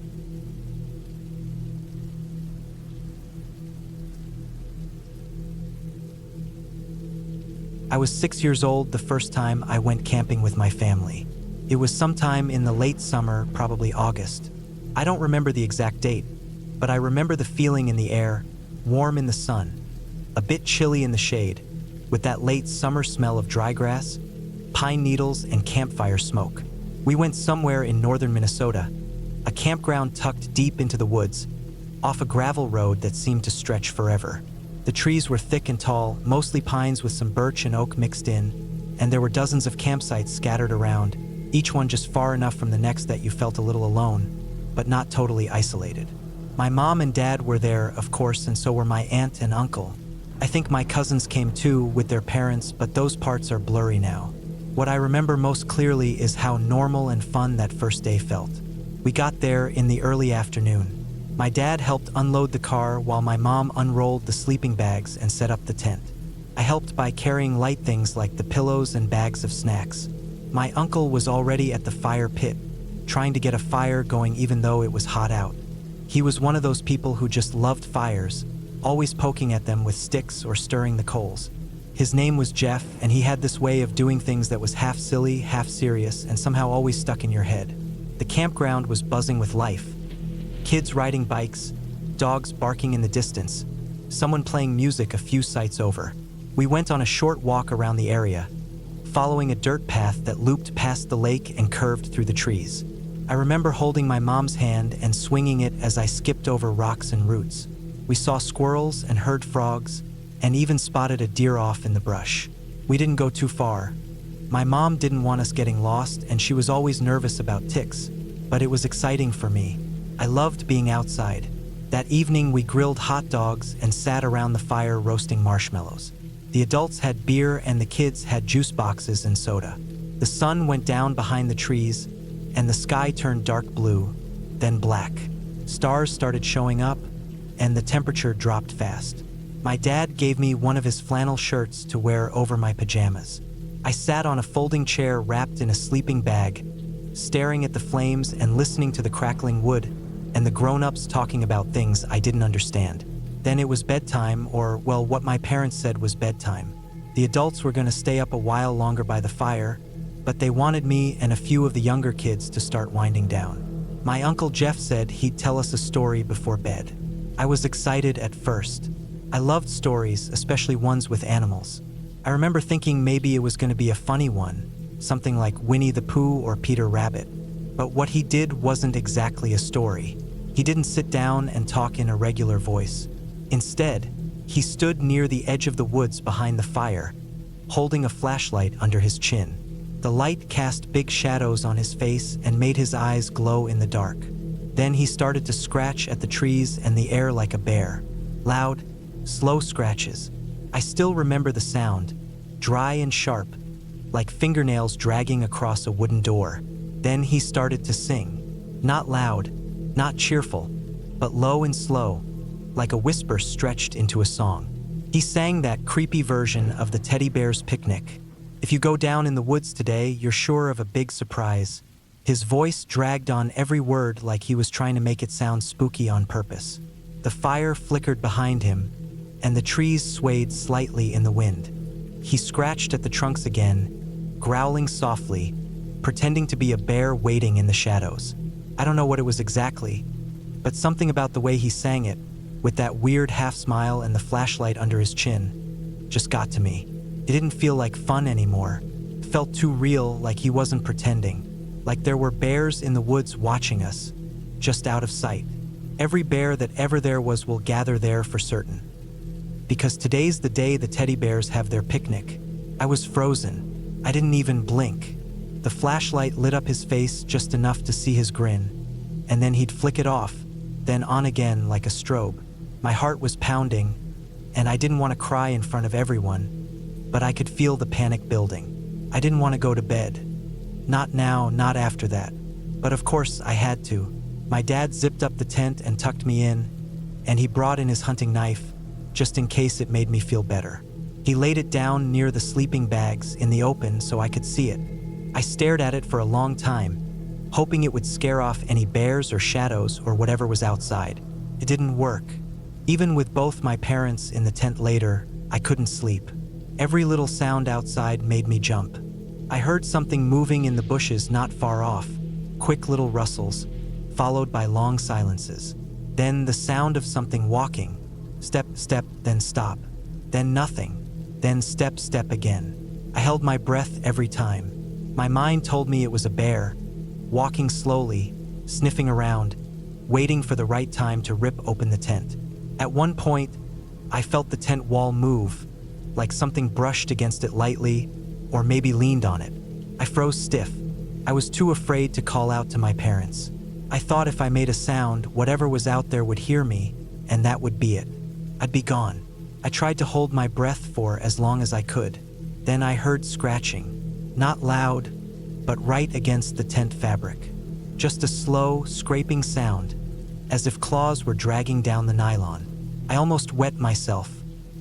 I was 6 years old the first time I went camping with my family. It was sometime in the late summer, probably August. I don't remember the exact date, but I remember the feeling in the air, warm in the sun, a bit chilly in the shade, with that late summer smell of dry grass, pine needles, and campfire smoke. We went somewhere in northern Minnesota, a campground tucked deep into the woods, off a gravel road that seemed to stretch forever. The trees were thick and tall, mostly pines with some birch and oak mixed in, and there were dozens of campsites scattered around, each one just far enough from the next that you felt a little alone, but not totally isolated. My mom and dad were there, of course, and so were my aunt and uncle. I think my cousins came too with their parents, but those parts are blurry now. What I remember most clearly is how normal and fun that first day felt. We got there in the early afternoon. My dad helped unload the car while my mom unrolled the sleeping bags and set up the tent. I helped by carrying light things like the pillows and bags of snacks. My uncle was already at the fire pit, trying to get a fire going even though it was hot out. He was one of those people who just loved fires, always poking at them with sticks or stirring the coals. His name was Jeff, and he had this way of doing things that was half silly, half serious, and somehow always stuck in your head. The campground was buzzing with life. Kids riding bikes, dogs barking in the distance, someone playing music a few sites over. We went on a short walk around the area, following a dirt path that looped past the lake and curved through the trees. I remember holding my mom's hand and swinging it as I skipped over rocks and roots. We saw squirrels and heard frogs, and even spotted a deer off in the brush. We didn't go too far. My mom didn't want us getting lost, and she was always nervous about ticks, but it was exciting for me. I loved being outside. That evening, we grilled hot dogs and sat around the fire roasting marshmallows. The adults had beer and the kids had juice boxes and soda. The sun went down behind the trees, and the sky turned dark blue, then black. Stars started showing up, and the temperature dropped fast. My dad gave me one of his flannel shirts to wear over my pajamas. I sat on a folding chair wrapped in a sleeping bag, staring at the flames and listening to the crackling wood and the grown-ups talking about things I didn't understand. Then it was bedtime, or, well, what my parents said was bedtime. The adults were going to stay up a while longer by the fire, but they wanted me and a few of the younger kids to start winding down. My Uncle Jeff said he'd tell us a story before bed. I was excited at first. I loved stories, especially ones with animals. I remember thinking maybe it was going to be a funny one, something like Winnie the Pooh or Peter Rabbit. But what he did wasn't exactly a story. He didn't sit down and talk in a regular voice. Instead, he stood near the edge of the woods behind the fire, holding a flashlight under his chin. The light cast big shadows on his face and made his eyes glow in the dark. Then he started to scratch at the trees and the air like a bear. Loud, slow scratches. I still remember the sound, dry and sharp, like fingernails dragging across a wooden door. Then he started to sing. Not loud, not cheerful, but low and slow, like a whisper stretched into a song. He sang that creepy version of the Teddy Bear's Picnic. If you go down in the woods today, you're sure of a big surprise. His voice dragged on every word like he was trying to make it sound spooky on purpose. The fire flickered behind him, and the trees swayed slightly in the wind. He scratched at the trunks again, growling softly, pretending to be a bear waiting in the shadows. I don't know what it was exactly, but something about the way he sang it, with that weird half smile and the flashlight under his chin, just got to me. It didn't feel like fun anymore. It felt too real, like he wasn't pretending, like there were bears in the woods watching us, just out of sight. Every bear that ever there was will gather there for certain. Because today's the day the teddy bears have their picnic. I was frozen. I didn't even blink. The flashlight lit up his face just enough to see his grin, and then he'd flick it off, then on again like a strobe. My heart was pounding, and I didn't want to cry in front of everyone, but I could feel the panic building. I didn't want to go to bed. Not now, not after that. But of course I had to. My dad zipped up the tent and tucked me in, and he brought in his hunting knife, just in case it made me feel better. He laid it down near the sleeping bags in the open so I could see it. I stared at it for a long time, hoping it would scare off any bears or shadows or whatever was outside. It didn't work. Even with both my parents in the tent later, I couldn't sleep. Every little sound outside made me jump. I heard something moving in the bushes not far off, quick little rustles, followed by long silences. Then the sound of something walking. Step, step, then stop. Then nothing. Then step, step again. I held my breath every time. My mind told me it was a bear, walking slowly, sniffing around, waiting for the right time to rip open the tent. At one point, I felt the tent wall move, like something brushed against it lightly, or maybe leaned on it. I froze stiff. I was too afraid to call out to my parents. I thought if I made a sound, whatever was out there would hear me, and that would be it. I'd be gone. I tried to hold my breath for as long as I could. Then I heard scratching. Not loud, but right against the tent fabric. Just a slow, scraping sound, as if claws were dragging down the nylon. I almost wet myself.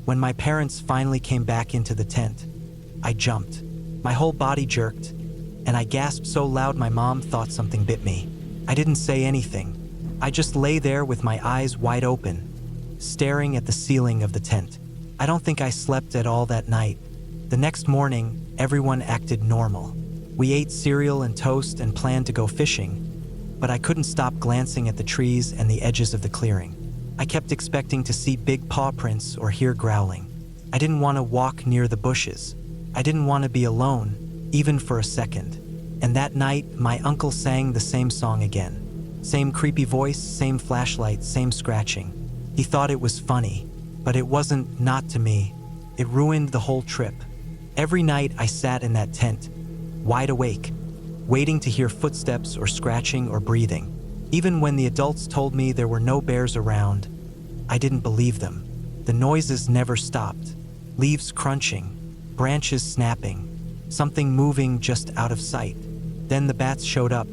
When my parents finally came back into the tent, I jumped. My whole body jerked, and I gasped so loud my mom thought something bit me. I didn't say anything. I just lay there with my eyes wide open, staring at the ceiling of the tent. I don't think I slept at all that night. The next morning, everyone acted normal. We ate cereal and toast and planned to go fishing, but I couldn't stop glancing at the trees and the edges of the clearing. I kept expecting to see big paw prints or hear growling. I didn't want to walk near the bushes. I didn't want to be alone, even for a second. And that night, my uncle sang the same song again. Same creepy voice, same flashlight, same scratching. He thought it was funny, but it wasn't, not to me. It ruined the whole trip. Every night I sat in that tent, wide awake, waiting to hear footsteps or scratching or breathing. Even when the adults told me there were no bears around, I didn't believe them. The noises never stopped. Leaves crunching, branches snapping, something moving just out of sight. Then the bats showed up.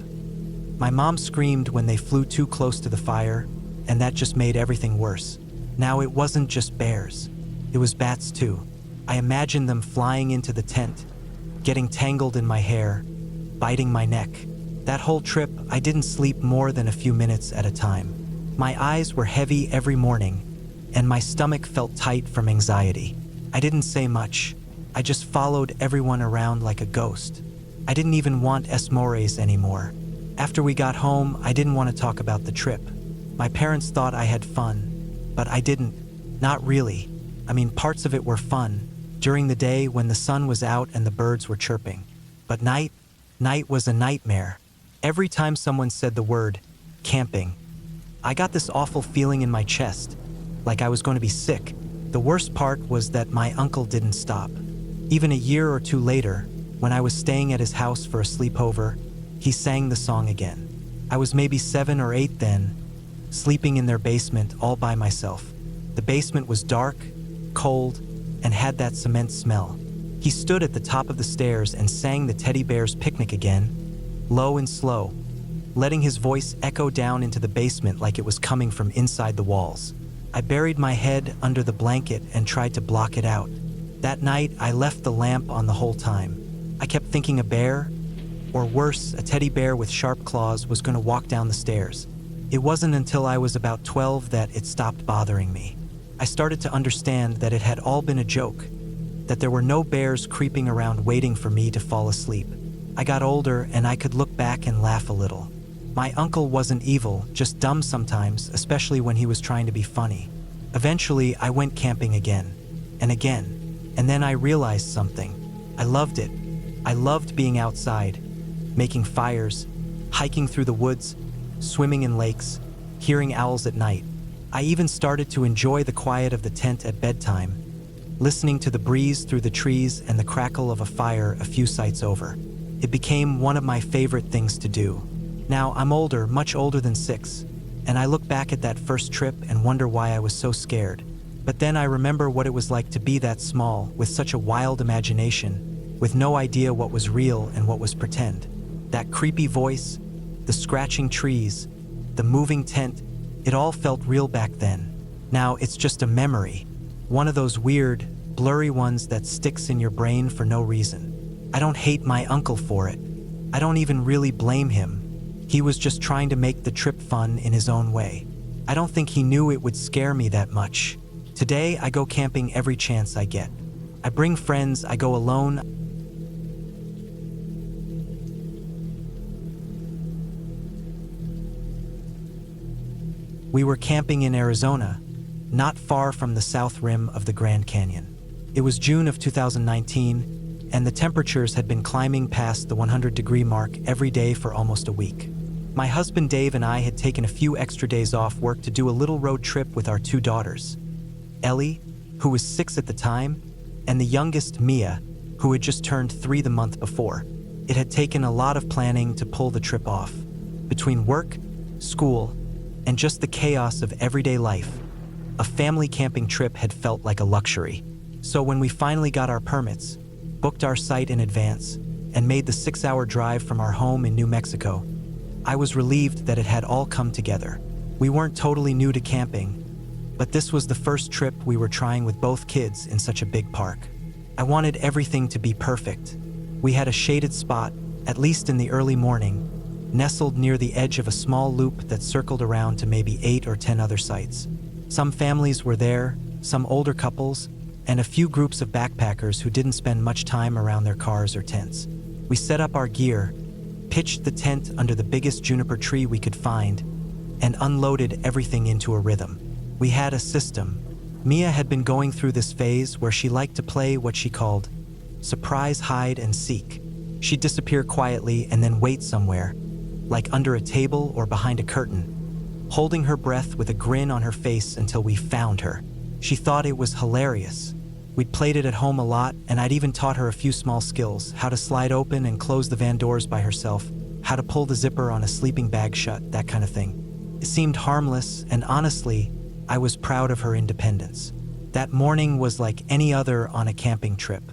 My mom screamed when they flew too close to the fire, and that just made everything worse. Now it wasn't just bears. It was bats too. I imagined them flying into the tent, getting tangled in my hair, biting my neck. That whole trip, I didn't sleep more than a few minutes at a time. My eyes were heavy every morning, and my stomach felt tight from anxiety. I didn't say much. I just followed everyone around like a ghost. I didn't even want s'mores anymore. After we got home, I didn't want to talk about the trip. My parents thought I had fun, but I didn't. Not really. I mean, parts of it were fun, during the day when the sun was out and the birds were chirping. But night was a nightmare. Every time someone said the word camping, I got this awful feeling in my chest, like I was going to be sick. The worst part was that my uncle didn't stop. Even a year or two later, when I was staying at his house for a sleepover, he sang the song again. I was maybe 7 or 8 then, sleeping in their basement all by myself. The basement was dark, cold, and had that cement smell. He stood at the top of the stairs and sang the Teddy Bears Picnic again, low and slow, letting his voice echo down into the basement like it was coming from inside the walls. I buried my head under the blanket and tried to block it out. That night, I left the lamp on the whole time. I kept thinking a bear, or worse, a teddy bear with sharp claws, was going to walk down the stairs. It wasn't until I was about 12 that it stopped bothering me. I started to understand that it had all been a joke, that there were no bears creeping around waiting for me to fall asleep. I got older and I could look back and laugh a little. My uncle wasn't evil, just dumb sometimes, especially when he was trying to be funny. Eventually, I went camping again, and then I realized something. I loved it. I loved being outside, making fires, hiking through the woods, swimming in lakes, hearing owls at night. I even started to enjoy the quiet of the tent at bedtime, listening to the breeze through the trees and the crackle of a fire a few sites over. It became one of my favorite things to do. Now I'm older, much older than 6, and I look back at that first trip and wonder why I was so scared. But then I remember what it was like to be that small, with such a wild imagination, with no idea what was real and what was pretend. That creepy voice, the scratching trees, the moving tent, it all felt real back then. Now it's just a memory, one of those weird, blurry ones that sticks in your brain for no reason. I don't hate my uncle for it. I don't even really blame him. He was just trying to make the trip fun in his own way. I don't think he knew it would scare me that much. Today, I go camping every chance I get. I bring friends, I go alone. We were camping in Arizona, not far from the south rim of the Grand Canyon. It was June of 2019, and the temperatures had been climbing past the 100-degree mark every day for almost a week. My husband Dave and I had taken a few extra days off work to do a little road trip with our 2 daughters, Ellie, who was 6 at the time, and the youngest, Mia, who had just turned 3 the month before. It had taken a lot of planning to pull the trip off. Between work, school, and just the chaos of everyday life, a family camping trip had felt like a luxury. So when we finally got our permits, booked our site in advance, and made the 6-hour drive from our home in New Mexico, I was relieved that it had all come together. We weren't totally new to camping, but this was the first trip we were trying with both kids in such a big park. I wanted everything to be perfect. We had a shaded spot, at least in the early morning, nestled near the edge of a small loop that circled around to maybe 8 or 10 other sites. Some families were there, some older couples, and a few groups of backpackers who didn't spend much time around their cars or tents. We set up our gear, pitched the tent under the biggest juniper tree we could find, and unloaded everything into a rhythm. We had a system. Mia had been going through this phase where she liked to play what she called surprise hide and seek. She'd disappear quietly and then wait somewhere, like under a table or behind a curtain, holding her breath with a grin on her face until we found her. She thought it was hilarious. We'd played it at home a lot, and I'd even taught her a few small skills: how to slide open and close the van doors by herself, how to pull the zipper on a sleeping bag shut, that kind of thing. It seemed harmless, and honestly, I was proud of her independence. That morning was like any other on a camping trip.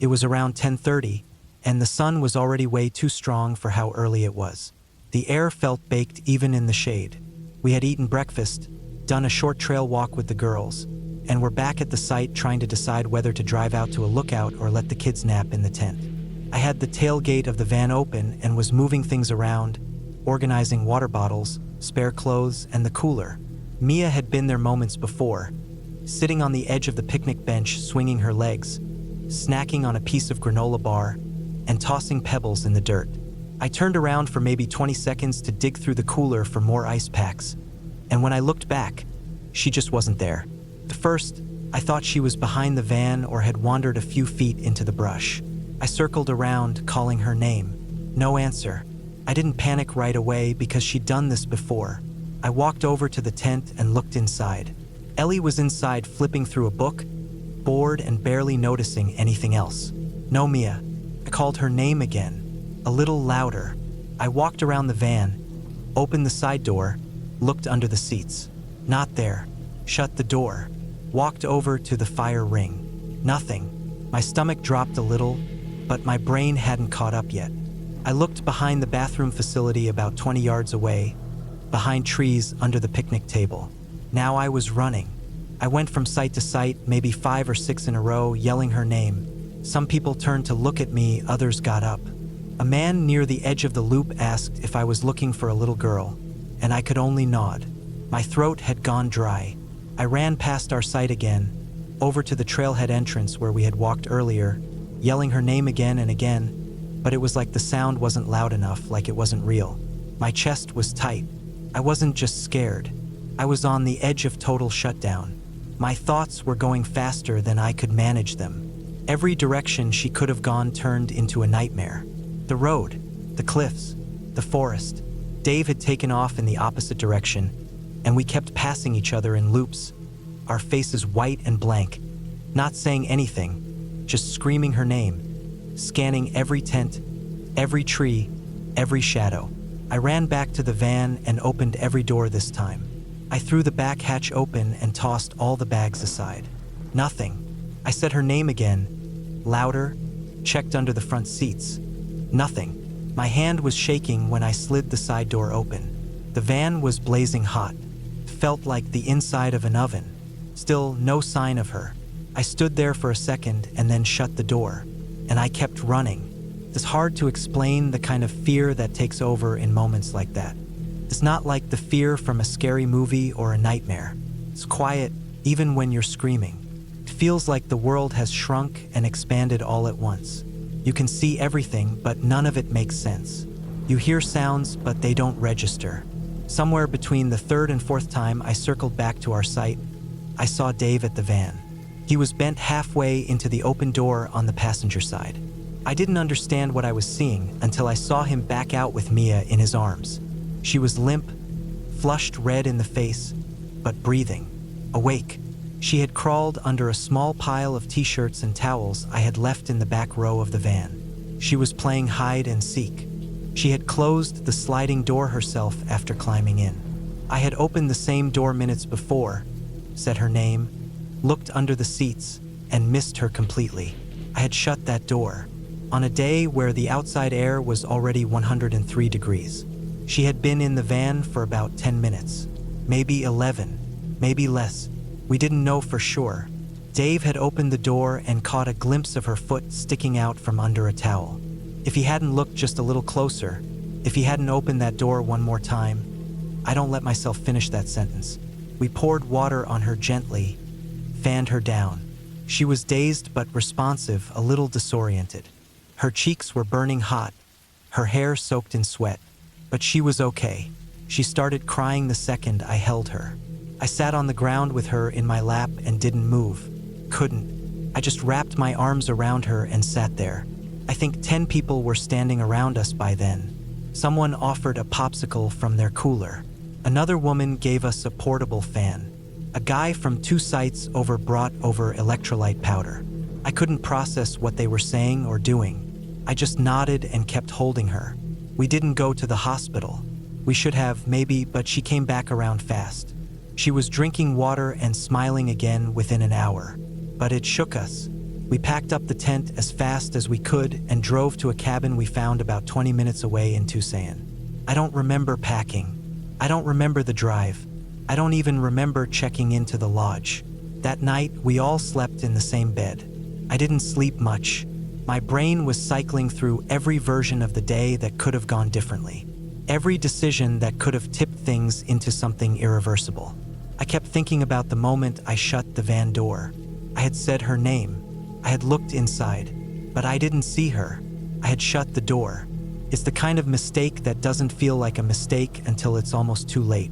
It was around 10:30, and the sun was already way too strong for how early it was. The air felt baked even in the shade. We had eaten breakfast, done a short trail walk with the girls, and were back at the site trying to decide whether to drive out to a lookout or let the kids nap in the tent. I had the tailgate of the van open and was moving things around, organizing water bottles, spare clothes, and the cooler. Mia had been there moments before, sitting on the edge of the picnic bench swinging her legs, snacking on a piece of granola bar, and tossing pebbles in the dirt. I turned around for maybe 20 seconds to dig through the cooler for more ice packs, and when I looked back, she just wasn't there. At first, I thought she was behind the van or had wandered a few feet into the brush. I circled around, calling her name. No answer. I didn't panic right away because she'd done this before. I walked over to the tent and looked inside. Ellie was inside flipping through a book, bored and barely noticing anything else. No, Mia. I called her name again, a little louder. I walked around the van, opened the side door, looked under the seats. Not there. Shut the door. Walked over to the fire ring. Nothing. My stomach dropped a little, but my brain hadn't caught up yet. I looked behind the bathroom facility about 20 yards away, behind trees under the picnic table. Now I was running. I went from site to site, maybe 5 or 6 in a row, yelling her name. Some people turned to look at me, others got up. A man near the edge of the loop asked if I was looking for a little girl, and I could only nod. My throat had gone dry. I ran past our site again, over to the trailhead entrance where we had walked earlier, yelling her name again and again, but it was like the sound wasn't loud enough, like it wasn't real. My chest was tight. I wasn't just scared. I was on the edge of total shutdown. My thoughts were going faster than I could manage them. Every direction she could have gone turned into a nightmare. The road, the cliffs, the forest. Dave had taken off in the opposite direction, and we kept passing each other in loops, our faces white and blank, not saying anything, just screaming her name, scanning every tent, every tree, every shadow. I ran back to the van and opened every door this time. I threw the back hatch open and tossed all the bags aside. Nothing. I said her name again, louder, checked under the front seats. Nothing. My hand was shaking when I slid the side door open. The van was blazing hot. Felt like the inside of an oven. Still no sign of her. I stood there for a second and then shut the door, and I kept running. It's hard to explain the kind of fear that takes over in moments like that. It's not like the fear from a scary movie or a nightmare. It's quiet even when you're screaming. It feels like the world has shrunk and expanded all at once. You can see everything, but none of it makes sense. You hear sounds, but they don't register. Somewhere between the third and fourth time I circled back to our site, I saw Dave at the van. He was bent halfway into the open door on the passenger side. I didn't understand what I was seeing until I saw him back out with Mia in his arms. She was limp, flushed red in the face, but breathing, awake. She had crawled under a small pile of t-shirts and towels I had left in the back row of the van. She was playing hide and seek. She had closed the sliding door herself after climbing in. I had opened the same door minutes before, said her name, looked under the seats, and missed her completely. I had shut that door on a day where the outside air was already 103 degrees. She had been in the van for about 10 minutes, maybe 11, maybe less. We didn't know for sure. Dave had opened the door and caught a glimpse of her foot sticking out from under a towel. If he hadn't looked just a little closer, if he hadn't opened that door one more time, I don't let myself finish that sentence. We poured water on her gently, fanned her down. She was dazed but responsive, a little disoriented. Her cheeks were burning hot, her hair soaked in sweat, but she was okay. She started crying the second I held her. I sat on the ground with her in my lap and didn't move. Couldn't. I just wrapped my arms around her and sat there. I think 10 people were standing around us by then. Someone offered a popsicle from their cooler. Another woman gave us a portable fan. A guy from 2 sites over brought over electrolyte powder. I couldn't process what they were saying or doing. I just nodded and kept holding her. We didn't go to the hospital. We should have, maybe, but she came back around fast. She was drinking water and smiling again within an hour. But it shook us. We packed up the tent as fast as we could and drove to a cabin we found about 20 minutes away in Tucson. I don't remember packing. I don't remember the drive. I don't even remember checking into the lodge. That night, we all slept in the same bed. I didn't sleep much. My brain was cycling through every version of the day that could have gone differently. Every decision that could have tipped things into something irreversible. I kept thinking about the moment I shut the van door. I had said her name. I had looked inside, but I didn't see her. I had shut the door. It's the kind of mistake that doesn't feel like a mistake until it's almost too late.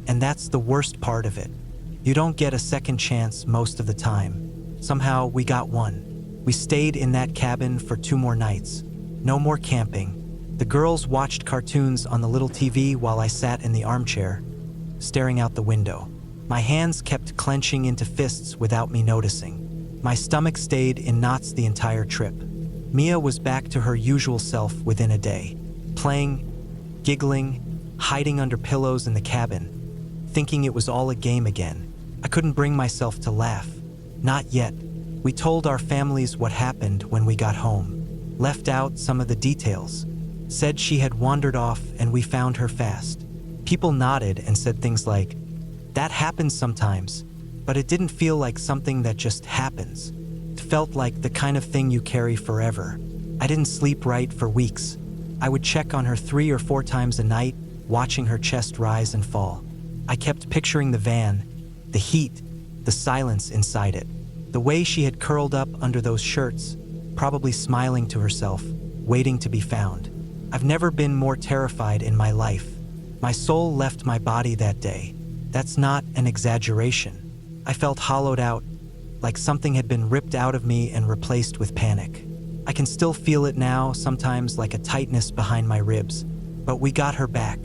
And that's the worst part of it. You don't get a second chance most of the time. Somehow we got one. We stayed in that cabin for 2 more nights. No more camping. The girls watched cartoons on the little TV while I sat in the armchair, staring out the window. My hands kept clenching into fists without me noticing. My stomach stayed in knots the entire trip. Mia was back to her usual self within a day. Playing, giggling, hiding under pillows in the cabin, thinking it was all a game again. I couldn't bring myself to laugh. Not yet. We told our families what happened when we got home. Left out some of the details. Said she had wandered off and we found her fast. People nodded and said things like, "That happens sometimes," but it didn't feel like something that just happens. It felt like the kind of thing you carry forever. I didn't sleep right for weeks. I would check on her 3 or 4 times a night, watching her chest rise and fall. I kept picturing the van, the heat, the silence inside it. The way she had curled up under those shirts, probably smiling to herself, waiting to be found. I've never been more terrified in my life. My soul left my body that day. That's not an exaggeration. I felt hollowed out, like something had been ripped out of me and replaced with panic. I can still feel it now, sometimes like a tightness behind my ribs. But we got her back.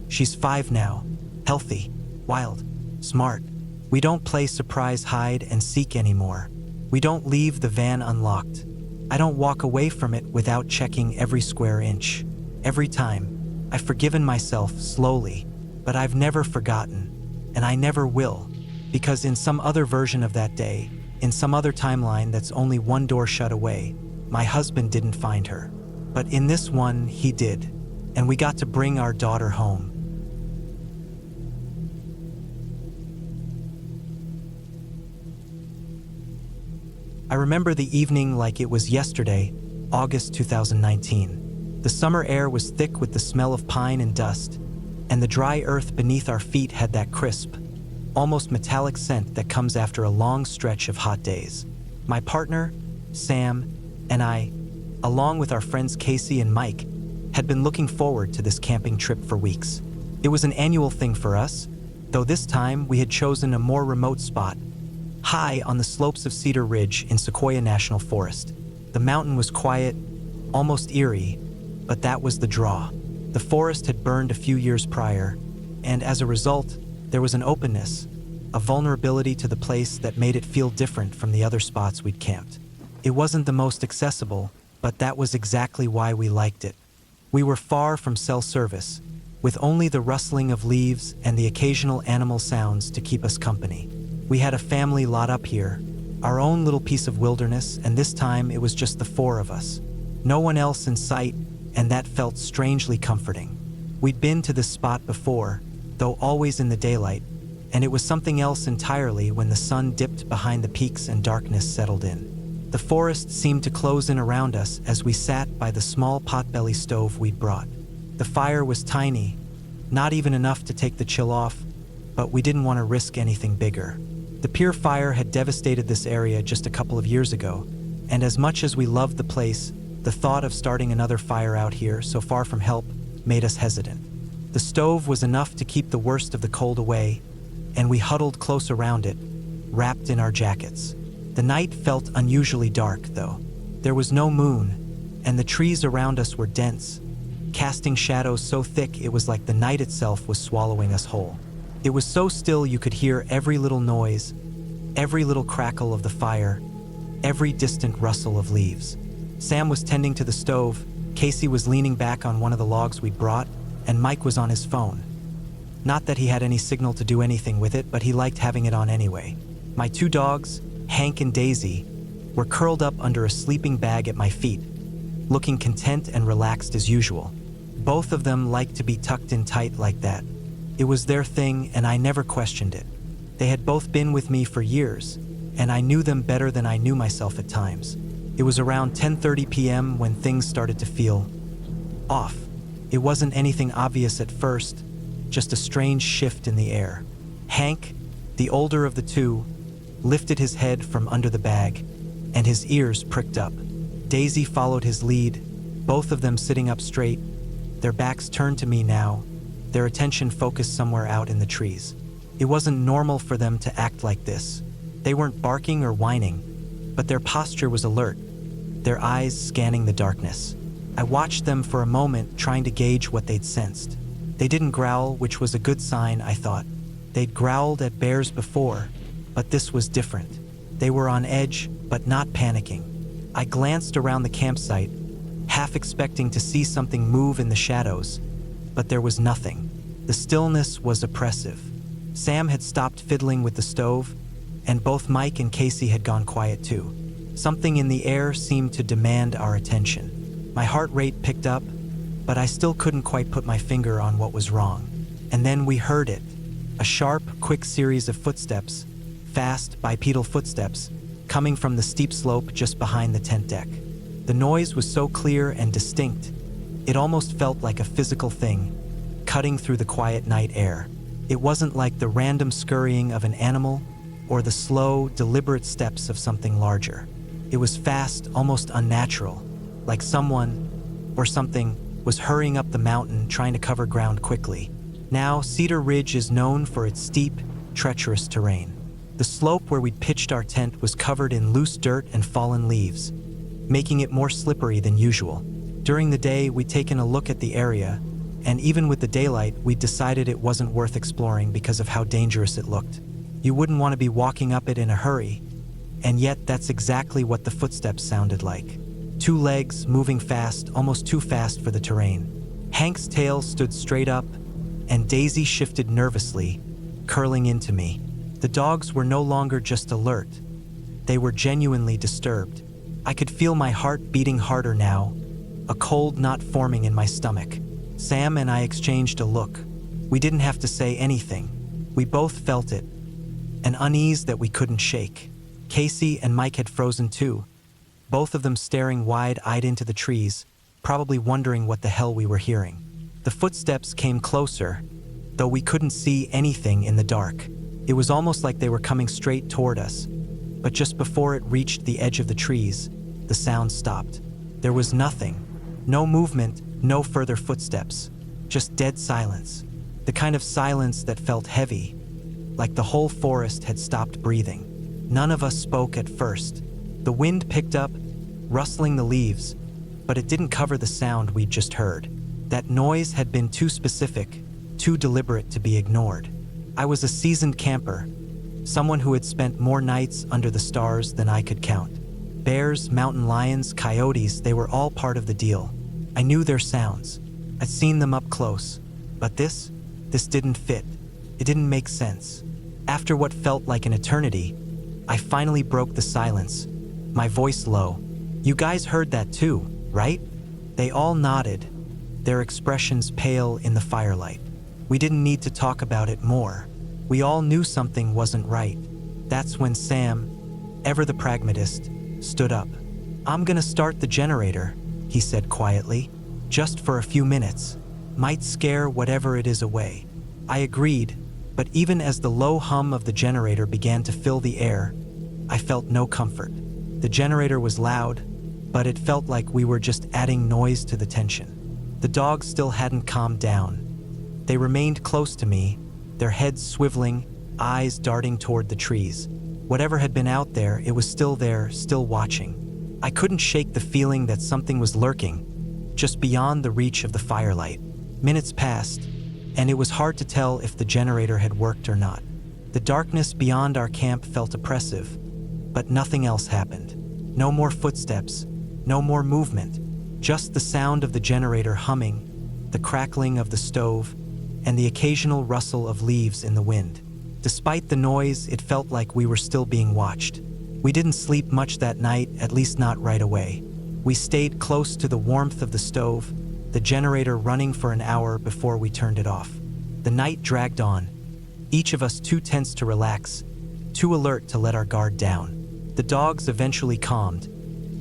She's 5 now, healthy, wild, smart. We don't play surprise hide and seek anymore. We don't leave the van unlocked. I don't walk away from it without checking every square inch. Every time, I've forgiven myself slowly, but I've never forgotten. And I never will, because in some other version of that day, in some other timeline that's only one door shut away, my husband didn't find her. But in this one, he did, and we got to bring our daughter home. I remember the evening like it was yesterday, August 2019. The summer air was thick with the smell of pine and dust, and the dry earth beneath our feet had that crisp, almost metallic scent that comes after a long stretch of hot days. My partner, Sam, and I, along with our friends Casey and Mike, had been looking forward to this camping trip for weeks. It was an annual thing for us, though this time we had chosen a more remote spot, high on the slopes of Cedar Ridge in Sequoia National Forest. The mountain was quiet, almost eerie, but that was the draw. The forest had burned a few years prior, and as a result, there was an openness, a vulnerability to the place that made it feel different from the other spots we'd camped. It wasn't the most accessible, but that was exactly why we liked it. We were far from cell service, with only the rustling of leaves and the occasional animal sounds to keep us company. We had a family lot up here, our own little piece of wilderness, and this time it was just the 4 of us. No one else in sight, and that felt strangely comforting. We'd been to this spot before, though always in the daylight, and it was something else entirely when the sun dipped behind the peaks and darkness settled in. The forest seemed to close in around us as we sat by the small potbelly stove we'd brought. The fire was tiny, not even enough to take the chill off, but we didn't want to risk anything bigger. The pier fire had devastated this area just a couple of years ago, and as much as we loved the place, the thought of starting another fire out here, so far from help, made us hesitant. The stove was enough to keep the worst of the cold away, and we huddled close around it, wrapped in our jackets. The night felt unusually dark, though. There was no moon, and the trees around us were dense, casting shadows so thick it was like the night itself was swallowing us whole. It was so still you could hear every little noise, every little crackle of the fire, every distant rustle of leaves. Sam was tending to the stove, Casey was leaning back on one of the logs we'd brought, and Mike was on his phone. Not that he had any signal to do anything with it, but he liked having it on anyway. My two dogs, Hank and Daisy, were curled up under a sleeping bag at my feet, looking content and relaxed as usual. Both of them liked to be tucked in tight like that. It was their thing, and I never questioned it. They had both been with me for years, and I knew them better than I knew myself at times. It was around 10:30 p.m. when things started to feel off. It wasn't anything obvious at first, just a strange shift in the air. Hank, the older of the two, lifted his head from under the bag, and his ears pricked up. Daisy followed his lead, both of them sitting up straight, their backs turned to me now, their attention focused somewhere out in the trees. It wasn't normal for them to act like this. They weren't barking or whining, but their posture was alert, their eyes scanning the darkness. I watched them for a moment, trying to gauge what they'd sensed. They didn't growl, which was a good sign, I thought. They'd growled at bears before, but this was different. They were on edge, but not panicking. I glanced around the campsite, half expecting to see something move in the shadows, but there was nothing. The stillness was oppressive. Sam had stopped fiddling with the stove, and both Mike and Casey had gone quiet too. Something in the air seemed to demand our attention. My heart rate picked up, but I still couldn't quite put my finger on what was wrong. And then we heard it. A sharp, quick series of footsteps, fast, bipedal footsteps, coming from the steep slope just behind the tent deck. The noise was so clear and distinct, it almost felt like a physical thing, cutting through the quiet night air. It wasn't like the random scurrying of an animal or the slow, deliberate steps of something larger. It was fast, almost unnatural, like someone or something was hurrying up the mountain trying to cover ground quickly. Now, Cedar Ridge is known for its steep, treacherous terrain. The slope where we'd pitched our tent was covered in loose dirt and fallen leaves, making it more slippery than usual. During the day, we'd taken a look at the area, and even with the daylight, we decided it wasn't worth exploring because of how dangerous it looked. You wouldn't want to be walking up it in a hurry, and yet that's exactly what the footsteps sounded like. Two legs moving fast, almost too fast for the terrain. Hank's tail stood straight up, and Daisy shifted nervously, curling into me. The dogs were no longer just alert. They were genuinely disturbed. I could feel my heart beating harder now, a cold knot forming in my stomach. Sam and I exchanged a look. We didn't have to say anything. We both felt it, an unease that we couldn't shake. Casey and Mike had frozen too, both of them staring wide-eyed into the trees, probably wondering what the hell we were hearing. The footsteps came closer, though we couldn't see anything in the dark. It was almost like they were coming straight toward us, but just before it reached the edge of the trees, the sound stopped. There was nothing. No movement, no further footsteps, just dead silence. The kind of silence that felt heavy, like the whole forest had stopped breathing. None of us spoke at first. The wind picked up, rustling the leaves, but it didn't cover the sound we'd just heard. That noise had been too specific, too deliberate to be ignored. I was a seasoned camper, someone who had spent more nights under the stars than I could count. Bears, mountain lions, coyotes, they were all part of the deal. I knew their sounds. I'd seen them up close. But this didn't fit. It didn't make sense. After what felt like an eternity, I finally broke the silence, my voice low. "You guys heard that too, right?" They all nodded, their expressions pale in the firelight. We didn't need to talk about it more. We all knew something wasn't right. That's when Sam, ever the pragmatist, stood up. "I'm gonna start the generator," he said quietly. "Just for a few minutes. Might scare whatever it is away." I agreed, But even as the low hum of the generator began to fill the air, I felt no comfort. The generator was loud, but it felt like we were just adding noise to the tension. The dogs still hadn't calmed down. They remained close to me, their heads swiveling, eyes darting toward the trees. Whatever had been out there, it was still there, still watching. I couldn't shake the feeling that something was lurking, just beyond the reach of the firelight. Minutes passed, and it was hard to tell if the generator had worked or not. The darkness beyond our camp felt oppressive, but nothing else happened. No more footsteps, no more movement, just the sound of the generator humming, the crackling of the stove, and the occasional rustle of leaves in the wind. Despite the noise, it felt like we were still being watched. We didn't sleep much that night, at least not right away. We stayed close to the warmth of the stove, the generator running for an hour before we turned it off. The night dragged on, each of us too tense to relax, too alert to let our guard down. The dogs eventually calmed,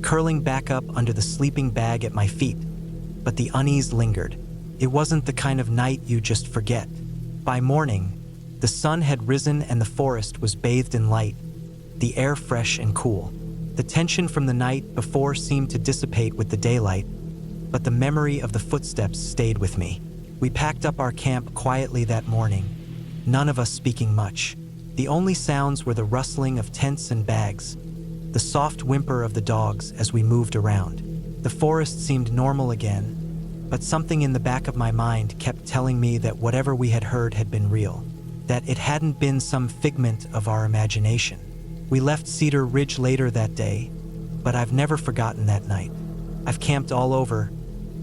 curling back up under the sleeping bag at my feet, but the unease lingered. It wasn't the kind of night you just forget. By morning, the sun had risen and the forest was bathed in light, the air fresh and cool. The tension from the night before seemed to dissipate with the daylight, but the memory of the footsteps stayed with me. We packed up our camp quietly that morning, none of us speaking much. The only sounds were the rustling of tents and bags, the soft whimper of the dogs as we moved around. The forest seemed normal again, but something in the back of my mind kept telling me that whatever we had heard had been real, that it hadn't been some figment of our imagination. We left Cedar Ridge later that day, but I've never forgotten that night. I've camped all over,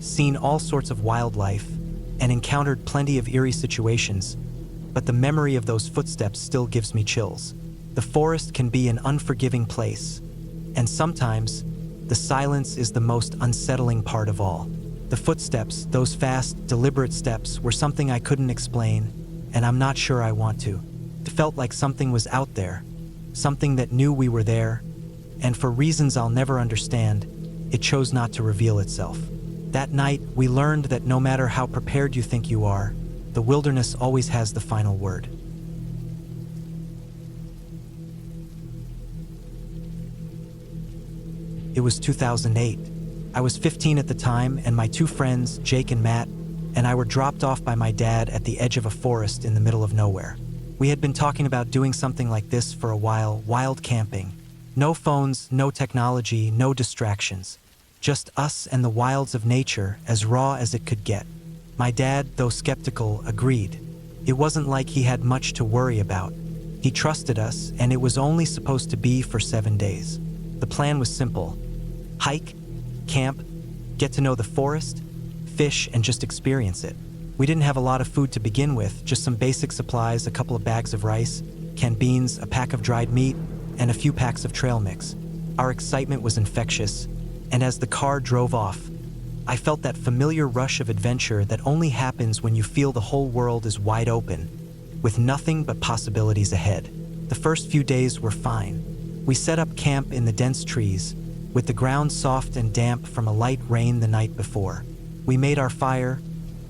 seen all sorts of wildlife, and encountered plenty of eerie situations, but the memory of those footsteps still gives me chills. The forest can be an unforgiving place, and sometimes the silence is the most unsettling part of all. The footsteps, those fast, deliberate steps, were something I couldn't explain, and I'm not sure I want to. It felt like something was out there, something that knew we were there, and for reasons I'll never understand, it chose not to reveal itself. That night, we learned that no matter how prepared you think you are, the wilderness always has the final word. It was 2008. I was 15 at the time, and my two friends, Jake and Matt, and I were dropped off by my dad at the edge of a forest in the middle of nowhere. We had been talking about doing something like this for a while, wild camping. No phones, no technology, no distractions. Just us and the wilds of nature, as raw as it could get. My dad, though skeptical, agreed. It wasn't like he had much to worry about. He trusted us, and it was only supposed to be for 7 days. The plan was simple. Hike, camp, get to know the forest, fish, and just experience it. We didn't have a lot of food to begin with, just some basic supplies, a couple of bags of rice, canned beans, a pack of dried meat, and a few packs of trail mix. Our excitement was infectious, and as the car drove off, I felt that familiar rush of adventure that only happens when you feel the whole world is wide open, with nothing but possibilities ahead. The first few days were fine. We set up camp in the dense trees, with the ground soft and damp from a light rain the night before. We made our fire,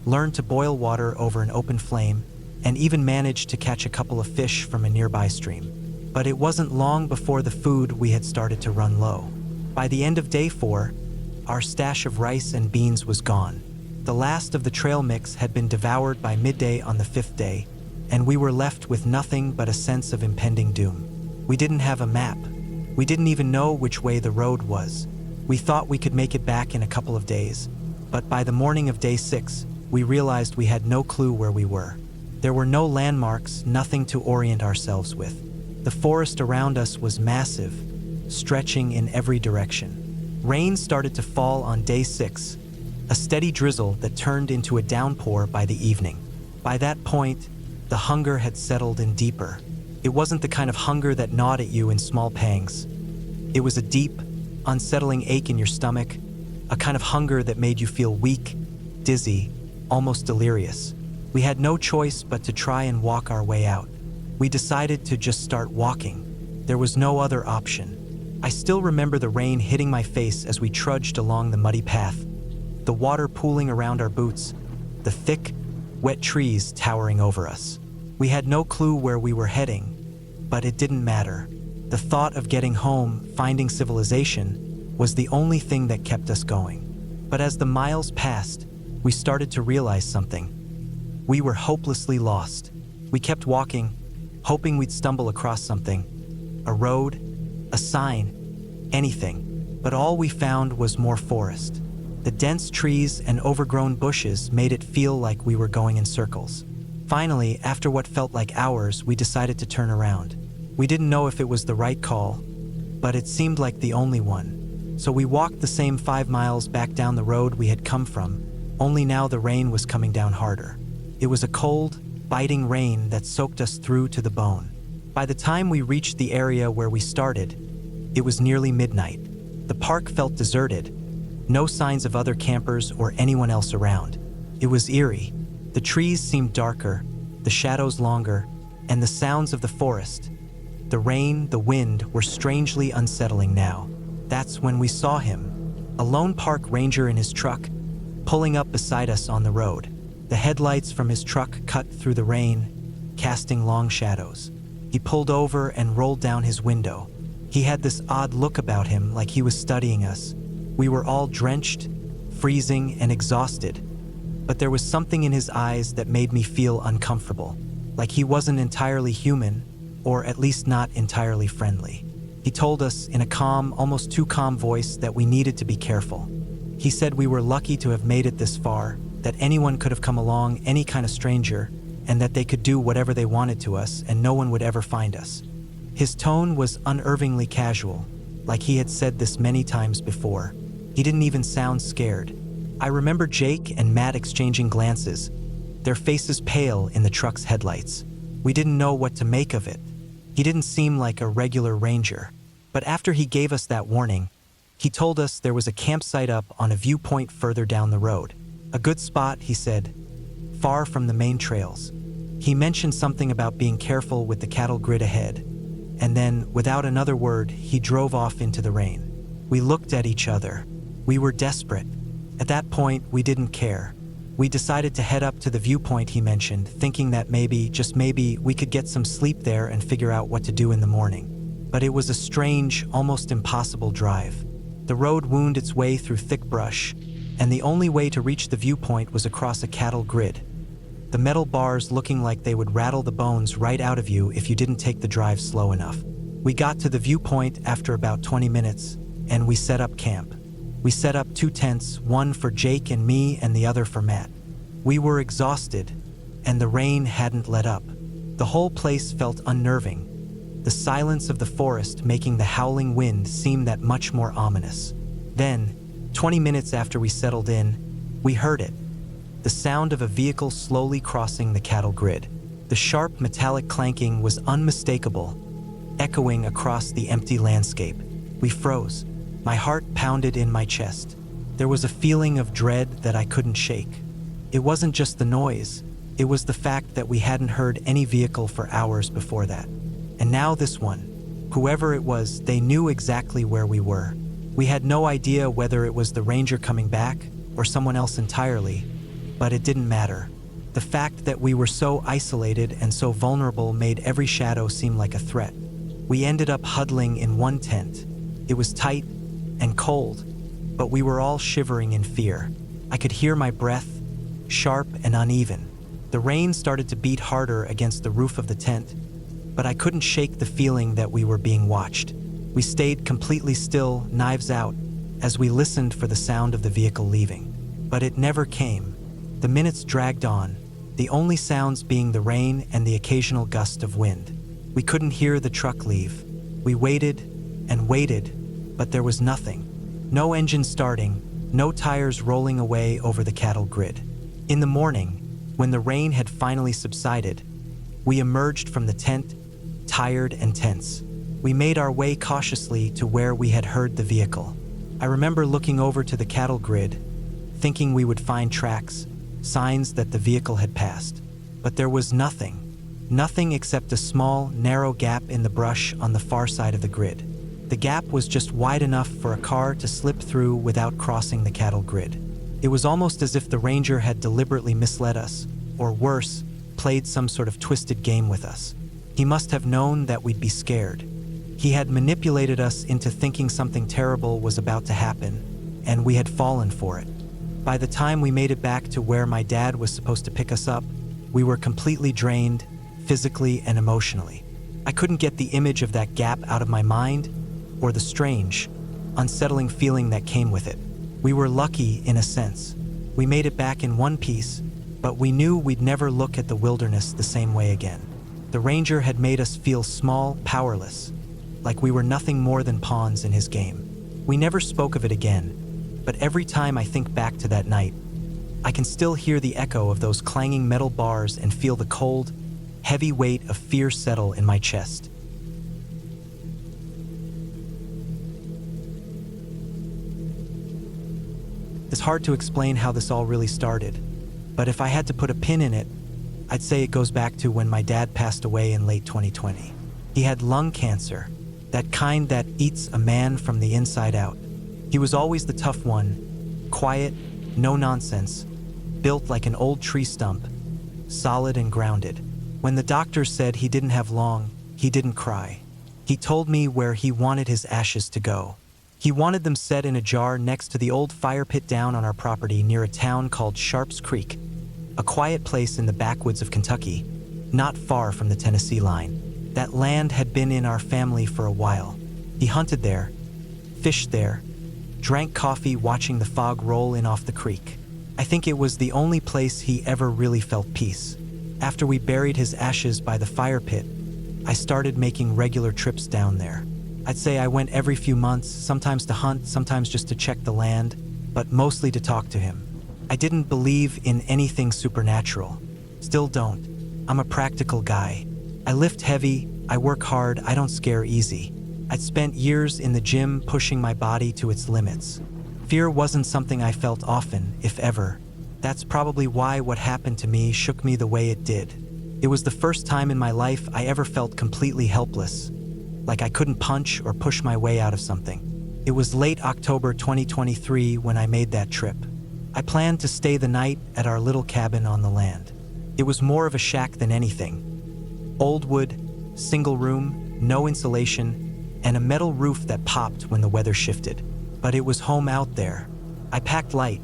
learned to boil water over an open flame, and even managed to catch a couple of fish from a nearby stream. But it wasn't long before the food we had started to run low. By the end of day 4, our stash of rice and beans was gone. The last of the trail mix had been devoured by midday on the 5th day, and we were left with nothing but a sense of impending doom. We didn't have a map. We didn't even know which way the road was. We thought we could make it back in a couple of days, but by the morning of day 6, we realized we had no clue where we were. There were no landmarks, nothing to orient ourselves with. The forest around us was massive, stretching in every direction. Rain started to fall on day 6, a steady drizzle that turned into a downpour by the evening. By that point, the hunger had settled in deeper. It wasn't the kind of hunger that gnawed at you in small pangs. It was a deep, unsettling ache in your stomach, a kind of hunger that made you feel weak, dizzy, almost delirious. We had no choice but to try and walk our way out. We decided to just start walking. There was no other option. I still remember the rain hitting my face as we trudged along the muddy path, the water pooling around our boots, the thick, wet trees towering over us. We had no clue where we were heading, but it didn't matter. The thought of getting home, finding civilization, was the only thing that kept us going. But as the miles passed, we started to realize something. We were hopelessly lost. We kept walking, hoping we'd stumble across something. A road, a sign, anything. But all we found was more forest. The dense trees and overgrown bushes made it feel like we were going in circles. Finally, after what felt like hours, we decided to turn around. We didn't know if it was the right call, but it seemed like the only one. So we walked the same 5 miles back down the road we had come from, only now the rain was coming down harder. It was a cold, biting rain that soaked us through to the bone. By the time we reached the area where we started, it was nearly midnight. The park felt deserted, no signs of other campers or anyone else around. It was eerie. The trees seemed darker, the shadows longer, and the sounds of the forest, the rain, the wind, were strangely unsettling now. That's when we saw him, a lone park ranger in his truck, pulling up beside us on the road. The headlights from his truck cut through the rain, casting long shadows. He pulled over and rolled down his window. He had this odd look about him, like he was studying us. We were all drenched, freezing, and exhausted, but there was something in his eyes that made me feel uncomfortable, like he wasn't entirely human, or at least not entirely friendly. He told us in a calm, almost too calm voice that we needed to be careful. He said we were lucky to have made it this far, that anyone could have come along, any kind of stranger, and that they could do whatever they wanted to us and no one would ever find us. His tone was unnervingly casual, like he had said this many times before. He didn't even sound scared. I remember Jake and Matt exchanging glances, their faces pale in the truck's headlights. We didn't know what to make of it. He didn't seem like a regular ranger. But after he gave us that warning, he told us there was a campsite up on a viewpoint further down the road. A good spot, he said, far from the main trails. He mentioned something about being careful with the cattle grid ahead, and then, without another word, he drove off into the rain. We looked at each other. We were desperate. At that point, we didn't care. We decided to head up to the viewpoint he mentioned, thinking that maybe, just maybe, we could get some sleep there and figure out what to do in the morning. But it was a strange, almost impossible drive. The road wound its way through thick brush, and the only way to reach the viewpoint was across a cattle grid. The metal bars looking like they would rattle the bones right out of you if you didn't take the drive slow enough. We got to the viewpoint after about 20 minutes, and we set up camp. We set up 2 tents, one for Jake and me and the other for Matt. We were exhausted, and the rain hadn't let up. The whole place felt unnerving, the silence of the forest making the howling wind seem that much more ominous. Then, 20 minutes after we settled in, we heard it. The sound of a vehicle slowly crossing the cattle grid. The sharp metallic clanking was unmistakable, echoing across the empty landscape. We froze. My heart pounded in my chest. There was a feeling of dread that I couldn't shake. It wasn't just the noise, it was the fact that we hadn't heard any vehicle for hours before that. And now this one. Whoever it was, they knew exactly where we were. We had no idea whether it was the ranger coming back or someone else entirely, but it didn't matter. The fact that we were so isolated and so vulnerable made every shadow seem like a threat. We ended up huddling in one tent. It was tight and cold, but we were all shivering in fear. I could hear my breath, sharp and uneven. The rain started to beat harder against the roof of the tent, but I couldn't shake the feeling that we were being watched. We stayed completely still, knives out, as we listened for the sound of the vehicle leaving. But it never came. The minutes dragged on, the only sounds being the rain and the occasional gust of wind. We couldn't hear the truck leave. We waited and waited, but there was nothing. No engine starting, no tires rolling away over the cattle grid. In the morning, when the rain had finally subsided, we emerged from the tent, tired and tense. We made our way cautiously to where we had heard the vehicle. I remember looking over to the cattle grid, thinking we would find tracks, signs that the vehicle had passed. But there was nothing. Nothing except a small, narrow gap in the brush on the far side of the grid. The gap was just wide enough for a car to slip through without crossing the cattle grid. It was almost as if the ranger had deliberately misled us, or worse, played some sort of twisted game with us. He must have known that we'd be scared. He had manipulated us into thinking something terrible was about to happen, and we had fallen for it. By the time we made it back to where my dad was supposed to pick us up, we were completely drained, physically and emotionally. I couldn't get the image of that gap out of my mind, or the strange, unsettling feeling that came with it. We were lucky in a sense. We made it back in one piece, but we knew we'd never look at the wilderness the same way again. The ranger had made us feel small, powerless, like we were nothing more than pawns in his game. We never spoke of it again, but every time I think back to that night, I can still hear the echo of those clanging metal bars and feel the cold, heavy weight of fear settle in my chest. It's hard to explain how this all really started, but if I had to put a pin in it, I'd say it goes back to when my dad passed away in late 2020. He had lung cancer, that kind that eats a man from the inside out. He was always the tough one, quiet, no nonsense, built like an old tree stump, solid and grounded. When the doctor said he didn't have long, he didn't cry. He told me where he wanted his ashes to go. He wanted them set in a jar next to the old fire pit down on our property near a town called Sharps Creek, a quiet place in the backwoods of Kentucky, not far from the Tennessee line. That land had been in our family for a while. He hunted there, fished there, drank coffee watching the fog roll in off the creek. I think it was the only place he ever really felt peace. After we buried his ashes by the fire pit, I started making regular trips down there. I'd say I went every few months, sometimes to hunt, sometimes just to check the land, but mostly to talk to him. I didn't believe in anything supernatural. Still don't. I'm a practical guy. I lift heavy, I work hard, I don't scare easy. I'd spent years in the gym pushing my body to its limits. Fear wasn't something I felt often, if ever. That's probably why what happened to me shook me the way it did. It was the first time in my life I ever felt completely helpless, like I couldn't punch or push my way out of something. It was late October 2023 when I made that trip. I planned to stay the night at our little cabin on the land. It was more of a shack than anything. Old wood, single room, no insulation, and a metal roof that popped when the weather shifted. But it was home out there. I packed light,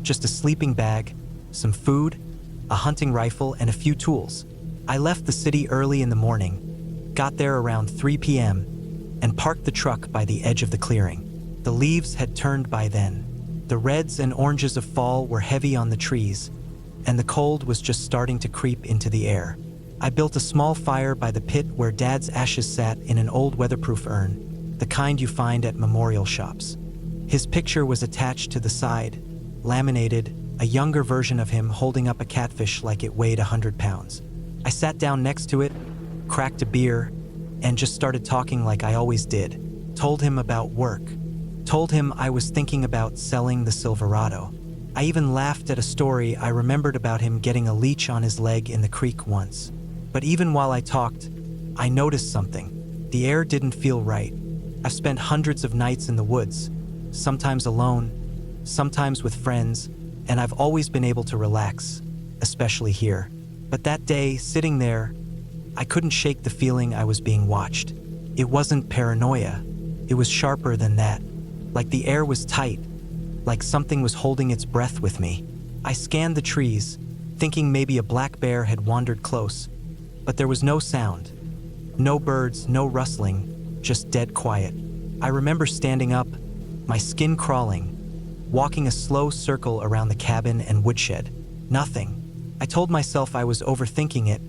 just a sleeping bag, some food, a hunting rifle, and a few tools. I left the city early in the morning, got there around 3 p.m., and parked the truck by the edge of the clearing. The leaves had turned by then. The reds and oranges of fall were heavy on the trees, and the cold was just starting to creep into the air. I built a small fire by the pit where Dad's ashes sat in an old weatherproof urn, the kind you find at memorial shops. His picture was attached to the side, laminated, a younger version of him holding up a catfish like it weighed 100 pounds. I sat down next to it, cracked a beer, and just started talking like I always did. Told him about work. Told him I was thinking about selling the Silverado. I even laughed at a story I remembered about him getting a leech on his leg in the creek once. But even while I talked, I noticed something. The air didn't feel right. I've spent hundreds of nights in the woods, sometimes alone, sometimes with friends, and I've always been able to relax, especially here. But that day, sitting there, I couldn't shake the feeling I was being watched. It wasn't paranoia. It was sharper than that. Like the air was tight, like something was holding its breath with me. I scanned the trees, thinking maybe a black bear had wandered close, but there was no sound. No birds, no rustling, just dead quiet. I remember standing up, my skin crawling, walking a slow circle around the cabin and woodshed. Nothing. I told myself I was overthinking it,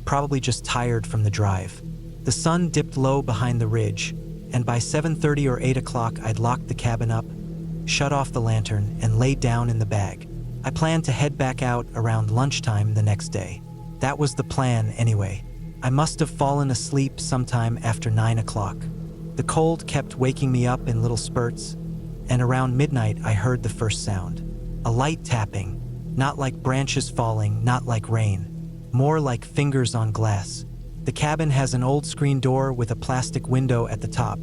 probably just tired from the drive. The sun dipped low behind the ridge, and by 7:30 or 8 o'clock I'd locked the cabin up, shut off the lantern, and laid down in the bag. I planned to head back out around lunchtime the next day. That was the plan anyway. I must have fallen asleep sometime after 9 o'clock. The cold kept waking me up in little spurts, and around midnight I heard the first sound. A light tapping, not like branches falling, not like rain, more like fingers on glass. The cabin has an old screen door with a plastic window at the top,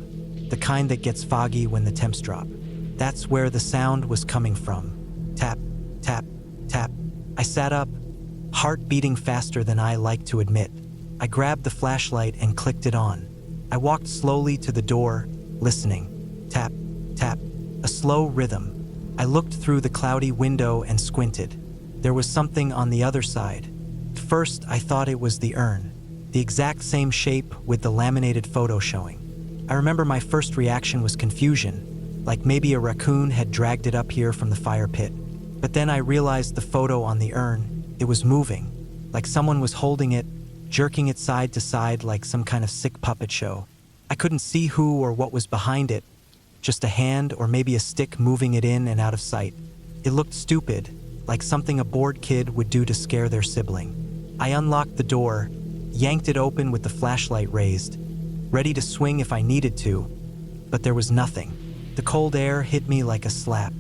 the kind that gets foggy when the temps drop. That's where the sound was coming from. Tap, tap, tap. I sat up, heart beating faster than I like to admit. I grabbed the flashlight and clicked it on. I walked slowly to the door, listening. Tap, tap, a slow rhythm. I looked through the cloudy window and squinted. There was something on the other side. At first, I thought it was the urn, the exact same shape with the laminated photo showing. I remember my first reaction was confusion, like maybe a raccoon had dragged it up here from the fire pit. But then I realized the photo on the urn, it was moving, like someone was holding it, jerking it side to side like some kind of sick puppet show. I couldn't see who or what was behind it, just a hand or maybe a stick moving it in and out of sight. It looked stupid, like something a bored kid would do to scare their sibling. I unlocked the door, yanked it open with the flashlight raised, ready to swing if I needed to, but there was nothing. The cold air hit me like a slap.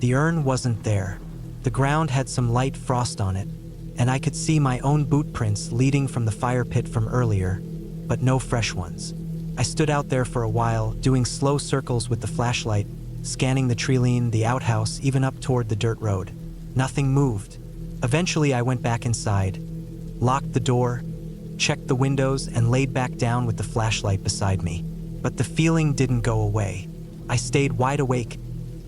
The urn wasn't there. The ground had some light frost on it, and I could see my own boot prints leading from the fire pit from earlier, but no fresh ones. I stood out there for a while, doing slow circles with the flashlight, scanning the treeline, the outhouse, even up toward the dirt road. Nothing moved. Eventually, I went back inside, locked the door, checked the windows, and laid back down with the flashlight beside me. But the feeling didn't go away. I stayed wide awake,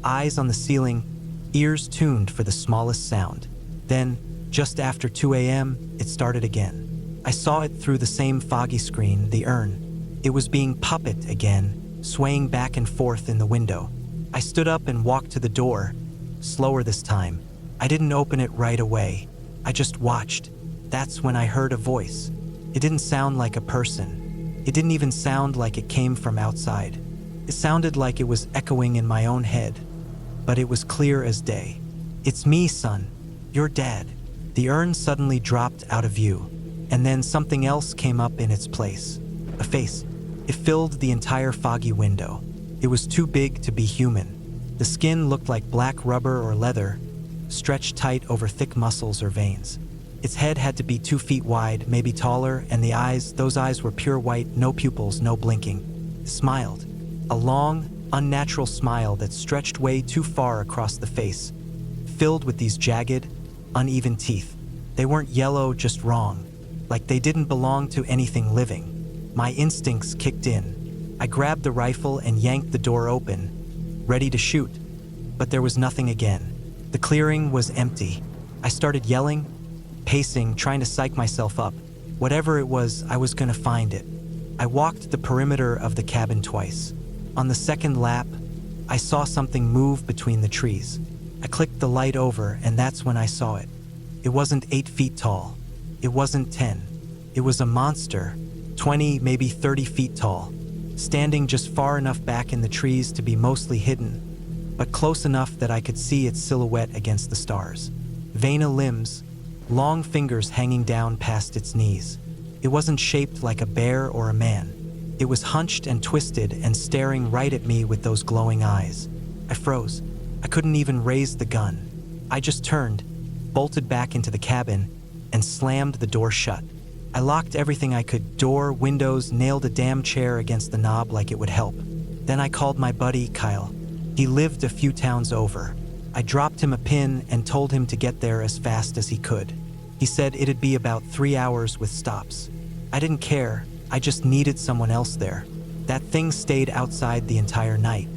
eyes on the ceiling, ears tuned for the smallest sound. Then, just after 2 a.m., it started again. I saw it through the same foggy screen, the urn. It was being puppet again, swaying back and forth in the window. I stood up and walked to the door, slower this time. I didn't open it right away. I just watched. That's when I heard a voice. It didn't sound like a person. It didn't even sound like it came from outside. It sounded like it was echoing in my own head, but it was clear as day. "It's me, son. Your dad." The urn suddenly dropped out of view, and then something else came up in its place. A face. It filled the entire foggy window. It was too big to be human. The skin looked like black rubber or leather, stretched tight over thick muscles or veins. Its head had to be 2 feet wide, maybe taller, and the eyes, those eyes were pure white, no pupils, no blinking. It smiled. A long, unnatural smile that stretched way too far across the face, filled with these jagged, uneven teeth. They weren't yellow, just wrong, like they didn't belong to anything living. My instincts kicked in. I grabbed the rifle and yanked the door open, ready to shoot, but there was nothing again. The clearing was empty. I started yelling, pacing, trying to psych myself up. Whatever it was, I was gonna find it. I walked the perimeter of the cabin twice. On the second lap, I saw something move between the trees. I clicked the light over, and that's when I saw it. It wasn't 8 feet tall. It wasn't 10. It was a monster, 20, maybe 30 feet tall, standing just far enough back in the trees to be mostly hidden, but close enough that I could see its silhouette against the stars. Veined limbs, long fingers hanging down past its knees. It wasn't shaped like a bear or a man. It was hunched and twisted and staring right at me with those glowing eyes. I froze. I couldn't even raise the gun. I just turned, bolted back into the cabin, and slammed the door shut. I locked everything I could, door, windows, nailed a damn chair against the knob like it would help. Then I called my buddy, Kyle. He lived a few towns over. I dropped him a pin and told him to get there as fast as he could. He said it'd be about 3 hours with stops. I didn't care. I just needed someone else there. That thing stayed outside the entire night.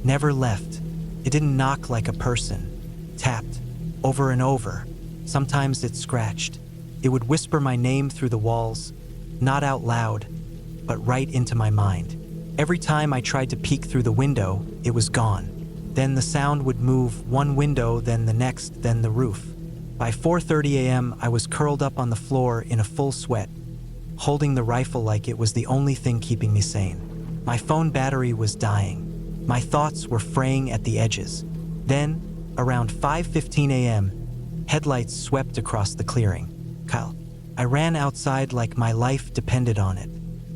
Never left. It didn't knock like a person. Tapped. Over and over. Sometimes it scratched. It would whisper my name through the walls, not out loud, but right into my mind. Every time I tried to peek through the window, it was gone. Then the sound would move, one window, then the next, then the roof. By 4:30 a.m., I was curled up on the floor in a full sweat, holding the rifle like it was the only thing keeping me sane. My phone battery was dying. My thoughts were fraying at the edges. Then, around 5:15 a.m., headlights swept across the clearing. Kyle. I ran outside like my life depended on it.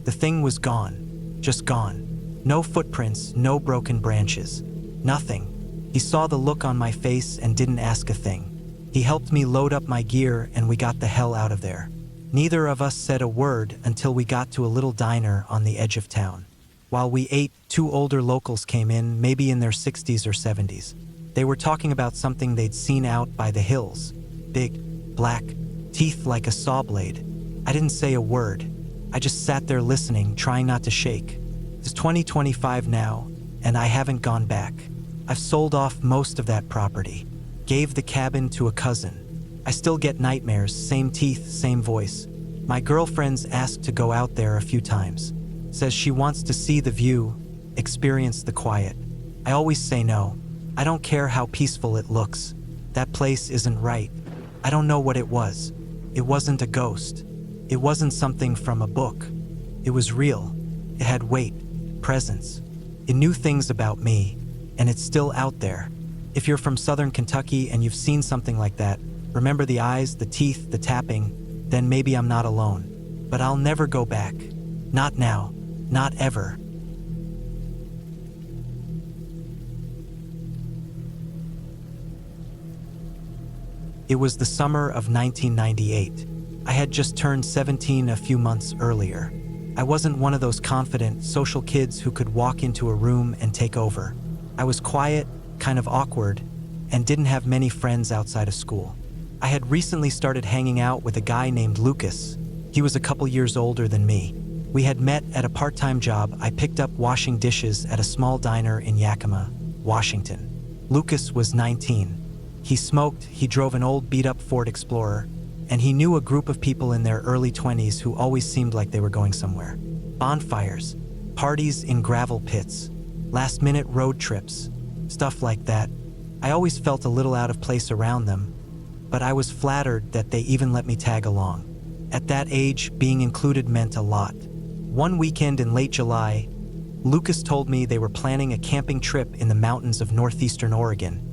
The thing was gone. Just gone. No footprints, no broken branches. Nothing. He saw the look on my face and didn't ask a thing. He helped me load up my gear and we got the hell out of there. Neither of us said a word until we got to a little diner on the edge of town. While we ate, 2 older locals came in, maybe in their 60s or 70s. They were talking about something they'd seen out by the hills. Big, black, teeth like a saw blade. I didn't say a word. I just sat there listening, trying not to shake. It's 2025 now, and I haven't gone back. I've sold off most of that property. Gave the cabin to a cousin. I still get nightmares, same teeth, same voice. My girlfriend's asked to go out there a few times. Says she wants to see the view, experience the quiet. I always say no. I don't care how peaceful it looks. That place isn't right. I don't know what it was. It wasn't a ghost. It wasn't something from a book. It was real. It had weight, presence. It knew things about me, and it's still out there. If you're from southern Kentucky and you've seen something like that, remember the eyes, the teeth, the tapping, then maybe I'm not alone. But I'll never go back. Not now. Not ever. It was the summer of 1998. I had just turned 17 a few months earlier. I wasn't one of those confident, social kids who could walk into a room and take over. I was quiet, kind of awkward, and didn't have many friends outside of school. I had recently started hanging out with a guy named Lucas. He was a couple years older than me. We had met at a part-time job. I picked up washing dishes at a small diner in Yakima, Washington. Lucas was 19. He smoked, he drove an old beat-up Ford Explorer, and he knew a group of people in their early 20s who always seemed like they were going somewhere. Bonfires, parties in gravel pits, last-minute road trips, stuff like that. I always felt a little out of place around them, but I was flattered that they even let me tag along. At that age, being included meant a lot. One weekend in late July, Lucas told me they were planning a camping trip in the mountains of northeastern Oregon,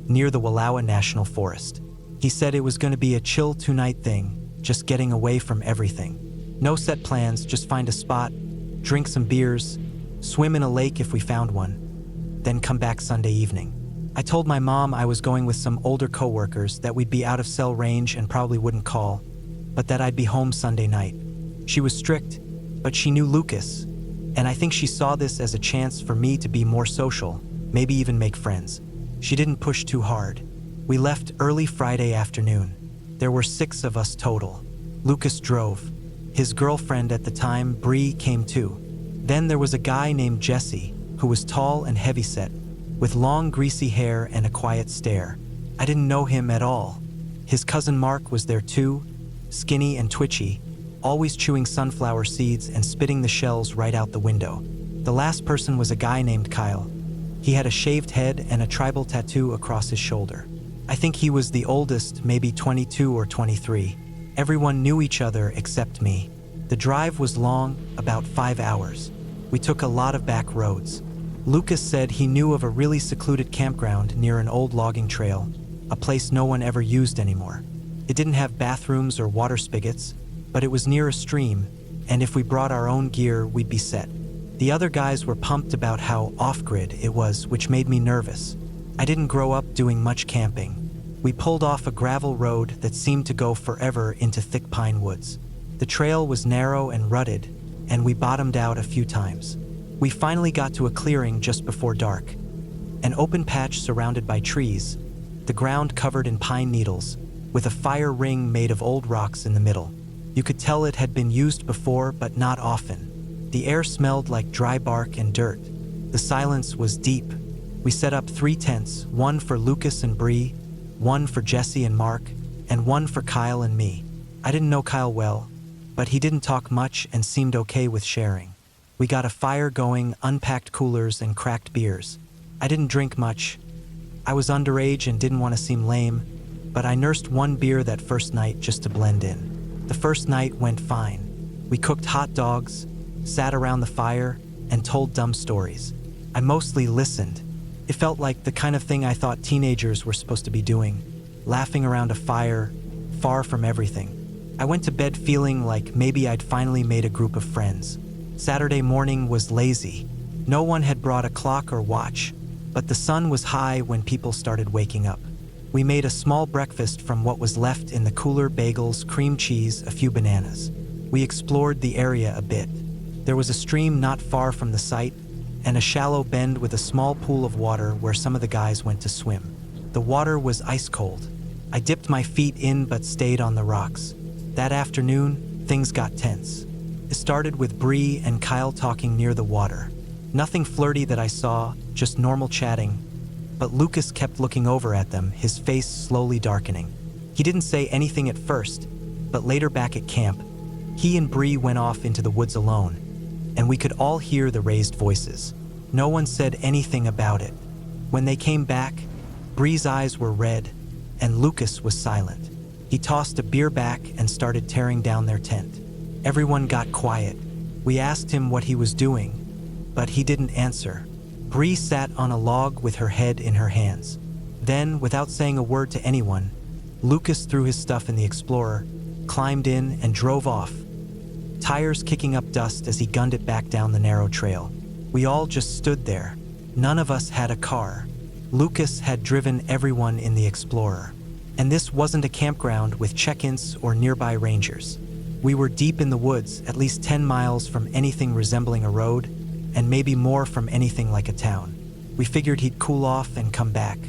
near the Wallowa National Forest. He said it was going to be a chill two-night thing, just getting away from everything. No set plans, just find a spot, drink some beers, swim in a lake if we found one, then come back Sunday evening. I told my mom I was going with some older coworkers, that we'd be out of cell range and probably wouldn't call, but that I'd be home Sunday night. She was strict, but she knew Lucas, and I think she saw this as a chance for me to be more social, maybe even make friends. She didn't push too hard. We left early Friday afternoon. There were 6 of us total. Lucas drove. His girlfriend at the time, Bree, came too. Then there was a guy named Jesse, who was tall and heavyset, with long greasy hair and a quiet stare. I didn't know him at all. His cousin Mark was there too, skinny and twitchy, always chewing sunflower seeds and spitting the shells right out the window. The last person was a guy named Kyle. He had a shaved head and a tribal tattoo across his shoulder. I think he was the oldest, maybe 22 or 23. Everyone knew each other except me. The drive was long, about 5 hours. We took a lot of back roads. Lucas said he knew of a really secluded campground near an old logging trail, a place no one ever used anymore. It didn't have bathrooms or water spigots, but it was near a stream, and if we brought our own gear, we'd be set. The other guys were pumped about how off-grid it was, which made me nervous. I didn't grow up doing much camping. We pulled off a gravel road that seemed to go forever into thick pine woods. The trail was narrow and rutted, and we bottomed out a few times. We finally got to a clearing just before dark. An open patch surrounded by trees, the ground covered in pine needles, with a fire ring made of old rocks in the middle. You could tell it had been used before, but not often. The air smelled like dry bark and dirt. The silence was deep. We set up 3 tents, one for Lucas and Bree, one for Jesse and Mark, and one for Kyle and me. I didn't know Kyle well, but he didn't talk much and seemed okay with sharing. We got a fire going, unpacked coolers, and cracked beers. I didn't drink much. I was underage and didn't want to seem lame, but I nursed 1 beer that first night just to blend in. The first night went fine. We cooked hot dogs, sat around the fire, and told dumb stories. I mostly listened. It felt like the kind of thing I thought teenagers were supposed to be doing, laughing around a fire, far from everything. I went to bed feeling like maybe I'd finally made a group of friends. Saturday morning was lazy. No one had brought a clock or watch, but the sun was high when people started waking up. We made a small breakfast from what was left in the cooler: bagels, cream cheese, a few bananas. We explored the area a bit. There was a stream not far from the site, and a shallow bend with a small pool of water where some of the guys went to swim. The water was ice cold. I dipped my feet in but stayed on the rocks. That afternoon, things got tense. It started with Bree and Kyle talking near the water. Nothing flirty that I saw, just normal chatting. But Lucas kept looking over at them, his face slowly darkening. He didn't say anything at first, but later back at camp, he and Bree went off into the woods alone, and we could all hear the raised voices. No one said anything about it. When they came back, Bree's eyes were red, and Lucas was silent. He tossed a beer back and started tearing down their tent. Everyone got quiet. We asked him what he was doing, but he didn't answer. Bree sat on a log with her head in her hands. Then, without saying a word to anyone, Lucas threw his stuff in the Explorer, climbed in, and drove off, tires kicking up dust as he gunned it back down the narrow trail. We all just stood there. None of us had a car. Lucas had driven everyone in the Explorer. And this wasn't a campground with check-ins or nearby rangers. We were deep in the woods, at least 10 miles from anything resembling a road, and maybe more from anything like a town. We figured he'd cool off and come back.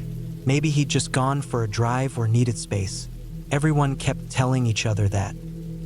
Maybe he'd just gone for a drive or needed space. Everyone kept telling each other that.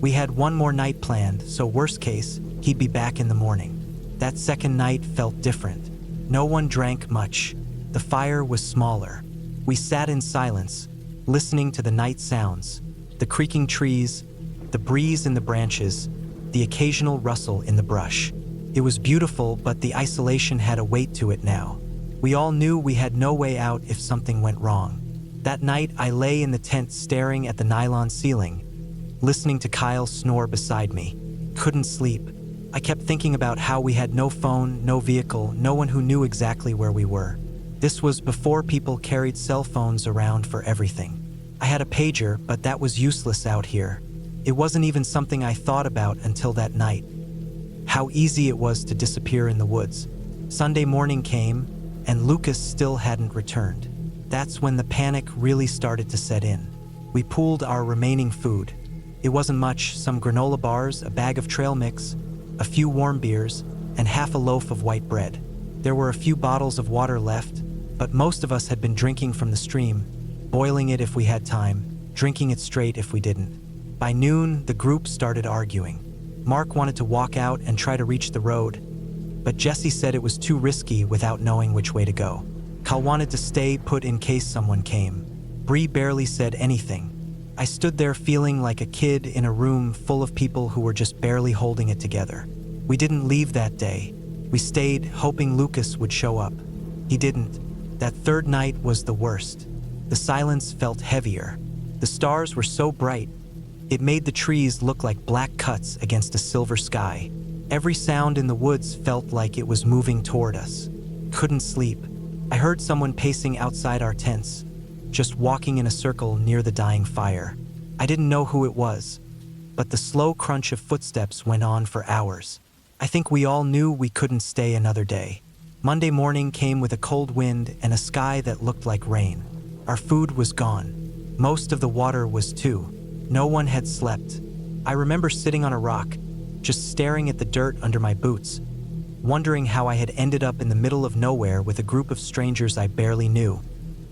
We had one more night planned, so worst case, he'd be back in the morning. That second night felt different. No one drank much. The fire was smaller. We sat in silence, listening to the night sounds, the creaking trees, the breeze in the branches, the occasional rustle in the brush. It was beautiful, but the isolation had a weight to it now. We all knew we had no way out if something went wrong. That night, I lay in the tent staring at the nylon ceiling, listening to Kyle snore beside me. Couldn't sleep. I kept thinking about how we had no phone, no vehicle, no one who knew exactly where we were. This was before people carried cell phones around for everything. I had a pager, but that was useless out here. It wasn't even something I thought about until that night. How easy it was to disappear in the woods. Sunday morning came, and Lucas still hadn't returned. That's when the panic really started to set in. We pooled our remaining food. It wasn't much, some granola bars, a bag of trail mix, a few warm beers, and half a loaf of white bread. There were a few bottles of water left, but most of us had been drinking from the stream, boiling it if we had time, drinking it straight if we didn't. By noon, the group started arguing. Mark wanted to walk out and try to reach the road, but Jesse said it was too risky without knowing which way to go. Kyle wanted to stay put in case someone came. Bree barely said anything. I stood there feeling like a kid in a room full of people who were just barely holding it together. We didn't leave that day. We stayed, hoping Lucas would show up. He didn't. That third night was the worst. The silence felt heavier. The stars were so bright, it made the trees look like black cuts against a silver sky. Every sound in the woods felt like it was moving toward us. Couldn't sleep. I heard someone pacing outside our tents, just walking in a circle near the dying fire. I didn't know who it was, but the slow crunch of footsteps went on for hours. I think we all knew we couldn't stay another day. Monday morning came with a cold wind and a sky that looked like rain. Our food was gone. Most of the water was too. No one had slept. I remember sitting on a rock, just staring at the dirt under my boots, wondering how I had ended up in the middle of nowhere with a group of strangers I barely knew,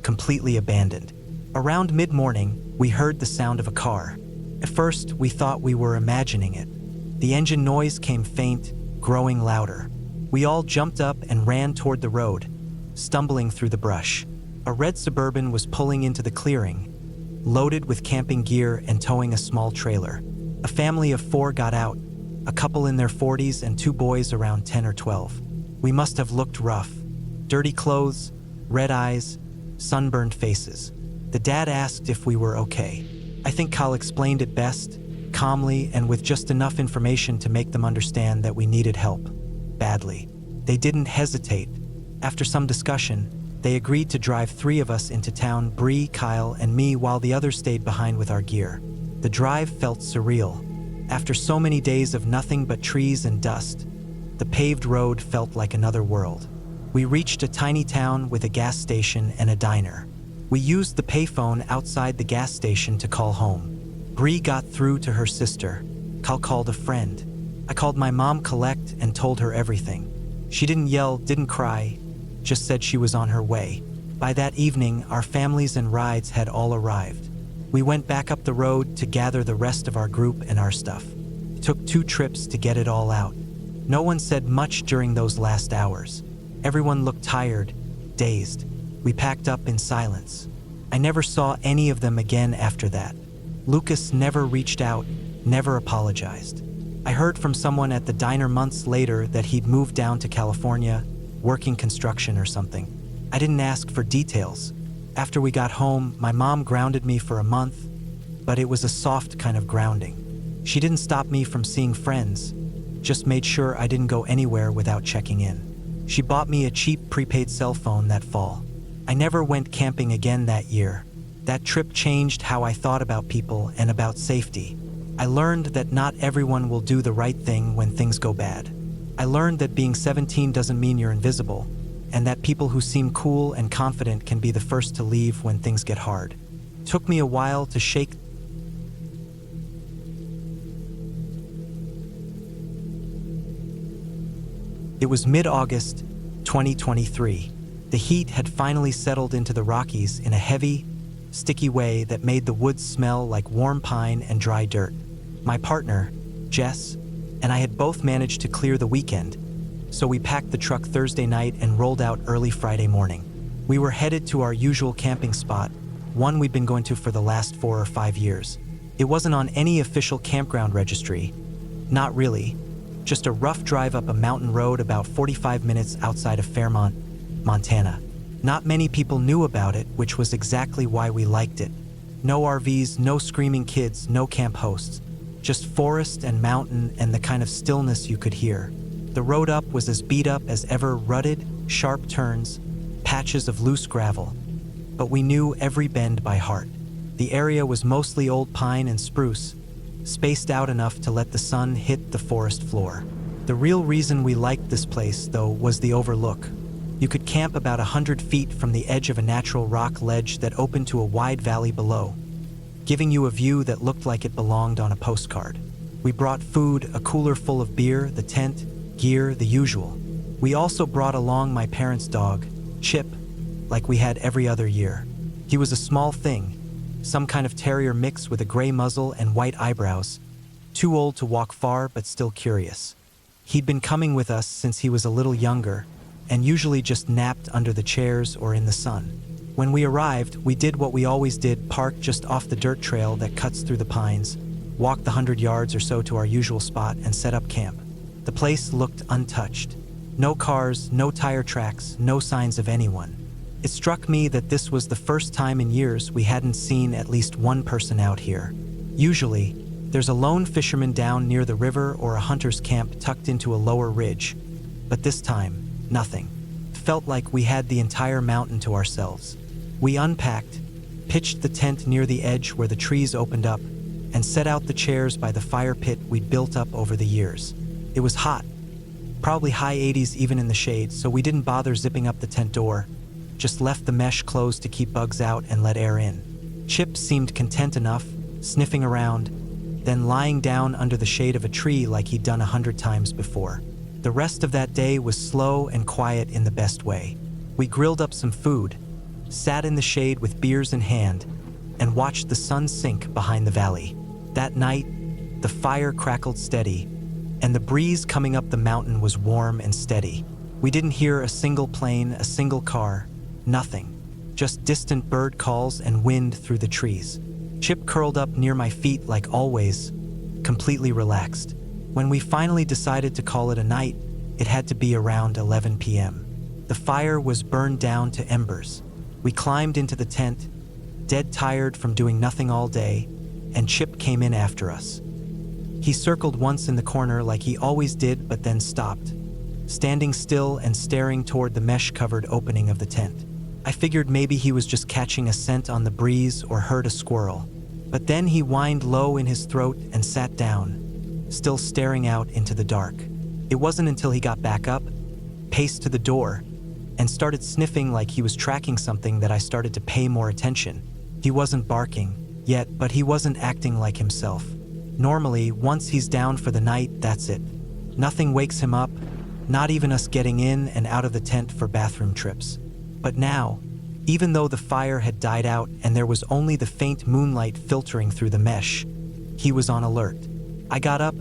completely abandoned. Around mid-morning, we heard the sound of a car. At first, we thought we were imagining it. The engine noise came faint, growing louder. We all jumped up and ran toward the road, stumbling through the brush. A red Suburban was pulling into the clearing, loaded with camping gear and towing a small trailer. A family of 4 got out, a couple in their 40s and 2 boys around 10 or 12. We must have looked rough. Dirty clothes, red eyes, sunburned faces. The dad asked if we were okay. I think Kyle explained it best, calmly and with just enough information to make them understand that we needed help. Badly. They didn't hesitate. After some discussion, they agreed to drive 3 of us into town, Bree, Kyle, and me, while the others stayed behind with our gear. The drive felt surreal. After so many days of nothing but trees and dust, the paved road felt like another world. We reached a tiny town with a gas station and a diner. We used the payphone outside the gas station to call home. Bree got through to her sister. Kyle called a friend. I called my mom, Colette, and told her everything. She didn't yell, didn't cry, just said she was on her way. By that evening, our families and rides had all arrived. We went back up the road to gather the rest of our group and our stuff. It took 2 trips to get it all out. No one said much during those last hours. Everyone looked tired, dazed. We packed up in silence. I never saw any of them again after that. Lucas never reached out, never apologized. I heard from someone at the diner months later that he'd moved down to California, working construction or something. I didn't ask for details. After we got home, my mom grounded me for a month, but it was a soft kind of grounding. She didn't stop me from seeing friends, just made sure I didn't go anywhere without checking in. She bought me a cheap prepaid cell phone that fall. I never went camping again that year. That trip changed how I thought about people and about safety. I learned that not everyone will do the right thing when things go bad. I learned that being 17 doesn't mean you're invisible, and that people who seem cool and confident can be the first to leave when things get hard. It took me a while to shake. It was mid-August, 2023. The heat had finally settled into the Rockies in a heavy, sticky way that made the woods smell like warm pine and dry dirt. My partner, Jess, and I had both managed to clear the weekend, so we packed the truck Thursday night and rolled out early Friday morning. We were headed to our usual camping spot, one we'd been going to for the last 4 or 5 years. It wasn't on any official campground registry. Not really. Just a rough drive up a mountain road about 45 minutes outside of Fairmont, Montana. Not many people knew about it, which was exactly why we liked it. No RVs, no screaming kids, no camp hosts. Just forest and mountain and the kind of stillness you could hear. The road up was as beat up as ever, rutted, sharp turns, patches of loose gravel. But we knew every bend by heart. The area was mostly old pine and spruce, spaced out enough to let the sun hit the forest floor. The real reason we liked this place, though, was the overlook. You could camp about 100 feet from the edge of a natural rock ledge that opened to a wide valley below, giving you a view that looked like it belonged on a postcard. We brought food, a cooler full of beer, the tent, gear, the usual. We also brought along my parents' dog, Chip, like we had every other year. He was a small thing, some kind of terrier mix with a gray muzzle and white eyebrows, too old to walk far but still curious. He'd been coming with us since he was a little younger, and usually just napped under the chairs or in the sun. When we arrived, we did what we always did, park just off the dirt trail that cuts through the pines, walk the 100 yards or so to our usual spot, and set up camp. The place looked untouched. No cars, no tire tracks, no signs of anyone. It struck me that this was the first time in years we hadn't seen at least one person out here. Usually, there's a lone fisherman down near the river or a hunter's camp tucked into a lower ridge. But this time, nothing. It felt like we had the entire mountain to ourselves. We unpacked, pitched the tent near the edge where the trees opened up, and set out the chairs by the fire pit we'd built up over the years. It was hot, probably high 80s even in the shade, so we didn't bother zipping up the tent door, just left the mesh closed to keep bugs out and let air in. Chip seemed content enough, sniffing around, then lying down under the shade of a tree like he'd done 100 times before. The rest of that day was slow and quiet in the best way. We grilled up some food, sat in the shade with beers in hand, and watched the sun sink behind the valley. That night, the fire crackled steady, and the breeze coming up the mountain was warm and steady. We didn't hear a single plane, a single car, nothing. Just distant bird calls and wind through the trees. Chip curled up near my feet like always, completely relaxed. When we finally decided to call it a night, it had to be around 11 p.m. The fire was burned down to embers. We climbed into the tent, dead tired from doing nothing all day, and Chip came in after us. He circled once in the corner like he always did, but then stopped, standing still and staring toward the mesh-covered opening of the tent. I figured maybe he was just catching a scent on the breeze or heard a squirrel. But then he whined low in his throat and sat down, still staring out into the dark. It wasn't until he got back up, paced to the door, and started sniffing like he was tracking something that I started to pay more attention. He wasn't barking yet, but he wasn't acting like himself. Normally, once he's down for the night, that's it. Nothing wakes him up, not even us getting in and out of the tent for bathroom trips. But now, Even though the fire had died out and there was only the faint moonlight filtering through the mesh, he was on alert. I got up,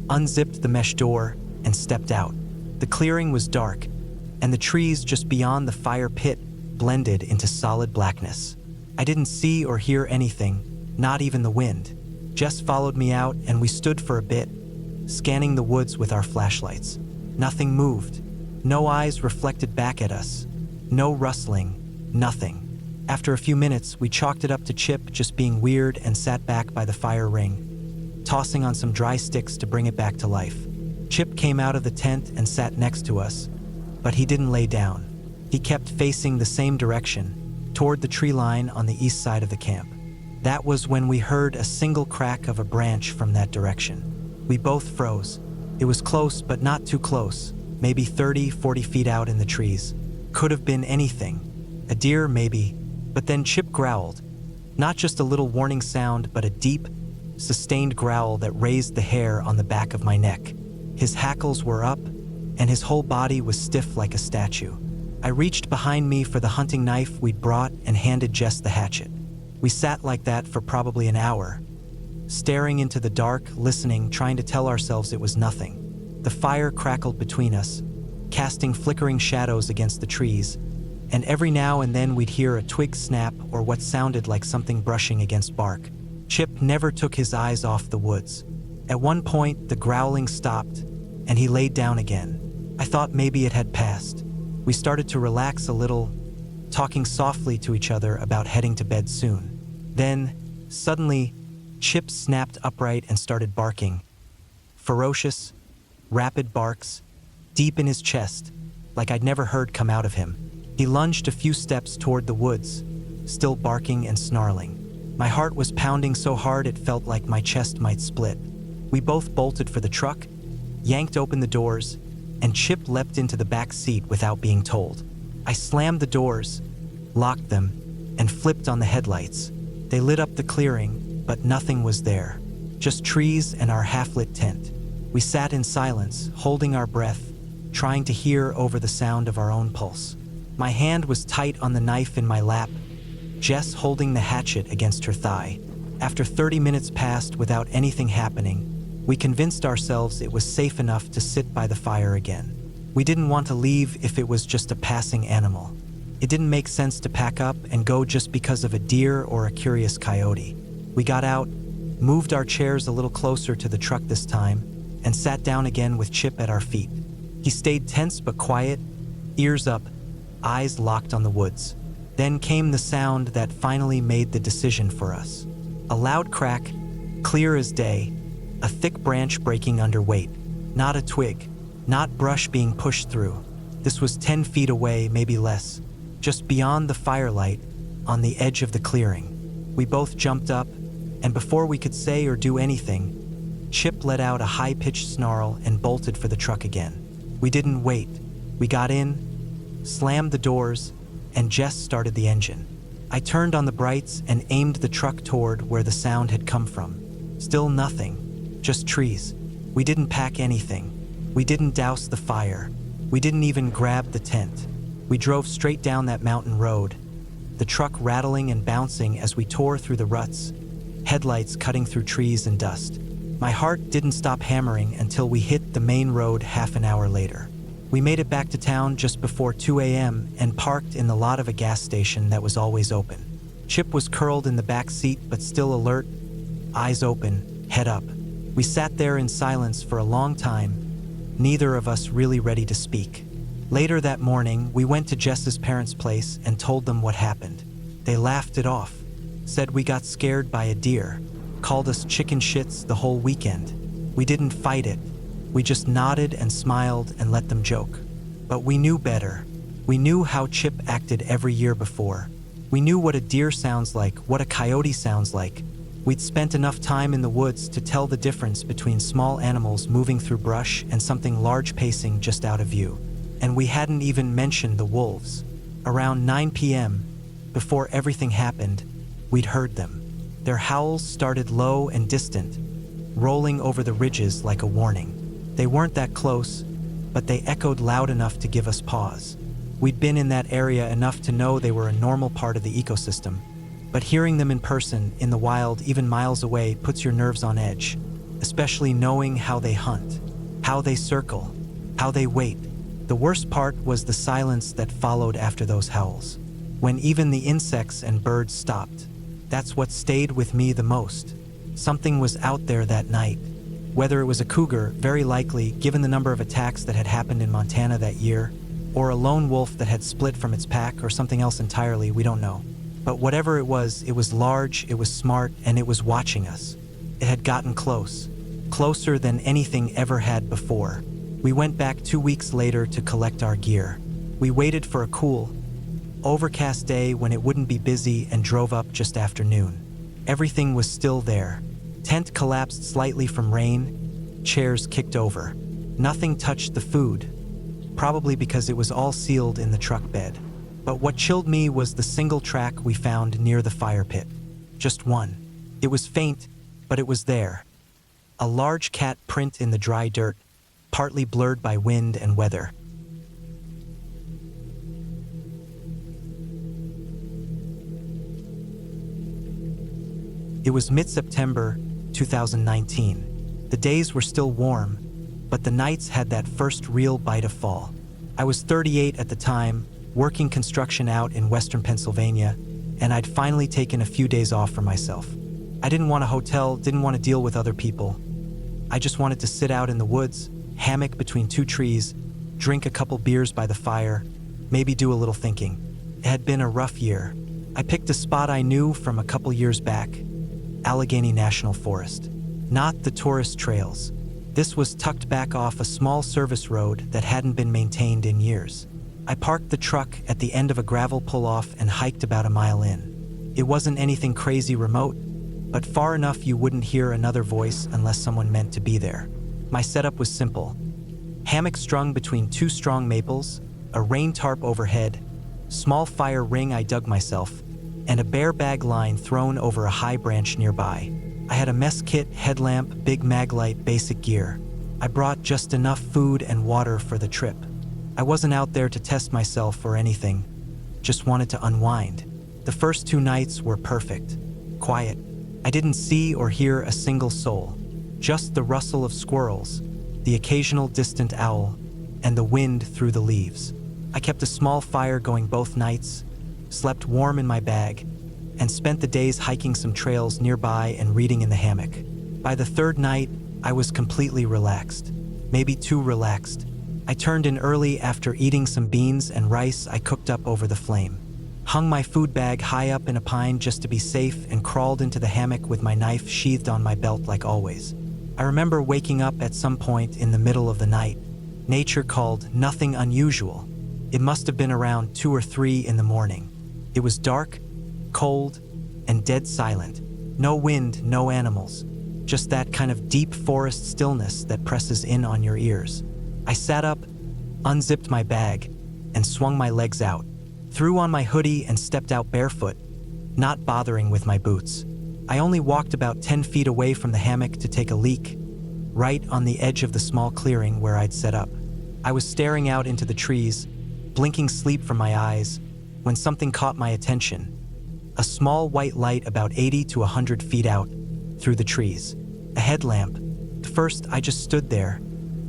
unzipped the mesh door, and stepped out. The clearing was dark, and the trees just beyond the fire pit blended into solid blackness. I didn't see or hear anything, not even the wind. Jess followed me out, and we stood for a bit, scanning the woods with our flashlights. Nothing moved. No eyes reflected back at us. No rustling. Nothing. After a few minutes, we chalked it up to Chip just being weird and sat back by the fire ring, tossing on some dry sticks to bring it back to life. Chip came out of the tent and sat next to us, but he didn't lay down. He kept facing the same direction, toward the tree line on the east side of the camp. That was when we heard a single crack of a branch from that direction. We both froze. It was close, but not too close, maybe 30, 40 feet out in the trees. Could have been anything. A deer, maybe. But then Chip growled. Not just a little warning sound, but a deep, sustained growl that raised the hair on the back of my neck. His hackles were up, and his whole body was stiff like a statue. I reached behind me for the hunting knife we'd brought and handed Jess the hatchet. We sat like that for probably an hour, staring into the dark, listening, trying to tell ourselves it was nothing. The fire crackled between us, casting flickering shadows against the trees, and every now and then we'd hear a twig snap or what sounded like something brushing against bark. Chip never took his eyes off the woods. At one point, the growling stopped, and he laid down again. I thought maybe it had passed. We started to relax a little, talking softly to each other about heading to bed soon. Then, suddenly, Chip snapped upright and started barking. Ferocious, rapid barks, deep in his chest, like I'd never heard come out of him. He lunged a few steps toward the woods, still barking and snarling. My heart was pounding so hard it felt like my chest might split. We both bolted for the truck, yanked open the doors, and Chip leapt into the back seat without being told. I slammed the doors, locked them, and flipped on the headlights. They lit up the clearing, but nothing was there. Just trees and our half-lit tent. We sat in silence, holding our breath, trying to hear over the sound of our own pulse. My hand was tight on the knife in my lap, Jess holding the hatchet against her thigh. After 30 minutes passed without anything happening, we convinced ourselves it was safe enough to sit by the fire again. We didn't want to leave if it was just a passing animal. It didn't make sense to pack up and go just because of a deer or a curious coyote. We got out, moved our chairs a little closer to the truck this time, and sat down again with Chip at our feet. He stayed tense but quiet, ears up, eyes locked on the woods. Then came the sound that finally made the decision for us. A loud crack, clear as day, a thick branch breaking under weight. Not a twig, not brush being pushed through. This was 10 feet away, maybe less, just beyond the firelight, on the edge of the clearing. We both jumped up, and before we could say or do anything, Chip let out a high-pitched snarl and bolted for the truck again. We didn't wait. We got in, slammed the doors, and Jess started the engine. I turned on the brights and aimed the truck toward where the sound had come from. Still nothing, just trees. We didn't pack anything. We didn't douse the fire. We didn't even grab the tent. We drove straight down that mountain road, the truck rattling and bouncing as we tore through the ruts, headlights cutting through trees and dust. My heart didn't stop hammering until we hit the main road half an hour later. We made it back to town just before 2 a.m. and parked in the lot of a gas station that was always open. Chip was curled in the back seat but still alert, eyes open, head up. We sat there in silence for a long time, neither of us really ready to speak. Later that morning, we went to Jess's parents' place and told them what happened. They laughed it off, said we got scared by a deer, called us chicken shits the whole weekend. We didn't fight it. We just nodded and smiled and let them joke. But we knew better. We knew how Chip acted every year before. We knew what a deer sounds like, what a coyote sounds like. We'd spent enough time in the woods to tell the difference between small animals moving through brush and something large pacing just out of view. And we hadn't even mentioned the wolves. Around 9 p.m., before everything happened, we'd heard them. Their howls started low and distant, rolling over the ridges like a warning. They weren't that close, but they echoed loud enough to give us pause. We'd been in that area enough to know they were a normal part of the ecosystem. But hearing them in person, in the wild, even miles away, puts your nerves on edge, especially knowing how they hunt, how they circle, how they wait. The worst part was the silence that followed after those howls. When even the insects and birds stopped. That's what stayed with me the most. Something was out there that night. Whether it was a cougar, very likely, given the number of attacks that had happened in Montana that year, or a lone wolf that had split from its pack, or something else entirely, we don't know. But whatever it was large, it was smart, and it was watching us. It had gotten close. Closer than anything ever had before. We went back 2 weeks later to collect our gear. We waited for a cool, overcast day when it wouldn't be busy and drove up just after noon. Everything was still there. Tent collapsed slightly from rain, chairs kicked over. Nothing touched the food, probably because it was all sealed in the truck bed. But what chilled me was the single track we found near the fire pit. Just one. It was faint, but it was there. A large cat print in the dry dirt, partly blurred by wind and weather. It was mid-September 2019. The days were still warm, but the nights had that first real bite of fall. I was 38 at the time, working construction out in western Pennsylvania, and I'd finally taken a few days off for myself. I didn't want a hotel, didn't want to deal with other people. I just wanted to sit out in the woods, hammock between two trees, drink a couple beers by the fire, maybe do a little thinking. It had been a rough year. I picked a spot I knew from a couple years back, Allegheny National Forest. Not the tourist trails. This was tucked back off a small service road that hadn't been maintained in years. I parked the truck at the end of a gravel pull-off and hiked about a mile in. It wasn't anything crazy remote, but far enough you wouldn't hear another voice unless someone meant to be there. My setup was simple. Hammock strung between two strong maples, a rain tarp overhead, small fire ring I dug myself, and a bear bag line thrown over a high branch nearby. I had a mess kit, headlamp, big mag light, basic gear. I brought just enough food and water for the trip. I wasn't out there to test myself or anything, just wanted to unwind. The first 2 nights were perfect. Quiet. I didn't see or hear a single soul, just the rustle of squirrels, the occasional distant owl, and the wind through the leaves. I kept a small fire going both nights, slept warm in my bag, and spent the days hiking some trails nearby and reading in the hammock. By the 3rd night, I was completely relaxed, maybe too relaxed. I turned in early after eating some beans and rice I cooked up over the flame. Hung my food bag high up in a pine just to be safe and crawled into the hammock with my knife sheathed on my belt like always. I remember waking up at some point in the middle of the night. Nature called nothing unusual. It must have been around 2 or 3 in the morning. It was dark, cold, and dead silent. No wind, no animals. Just that kind of deep forest stillness that presses in on your ears. I sat up, unzipped my bag, and swung my legs out, threw on my hoodie and stepped out barefoot, not bothering with my boots. I only walked about 10 feet away from the hammock to take a leak, right on the edge of the small clearing where I'd set up. I was staring out into the trees, blinking sleep from my eyes, when something caught my attention. A small white light about 80 to 100 feet out, through the trees. A headlamp. At first, I just stood there,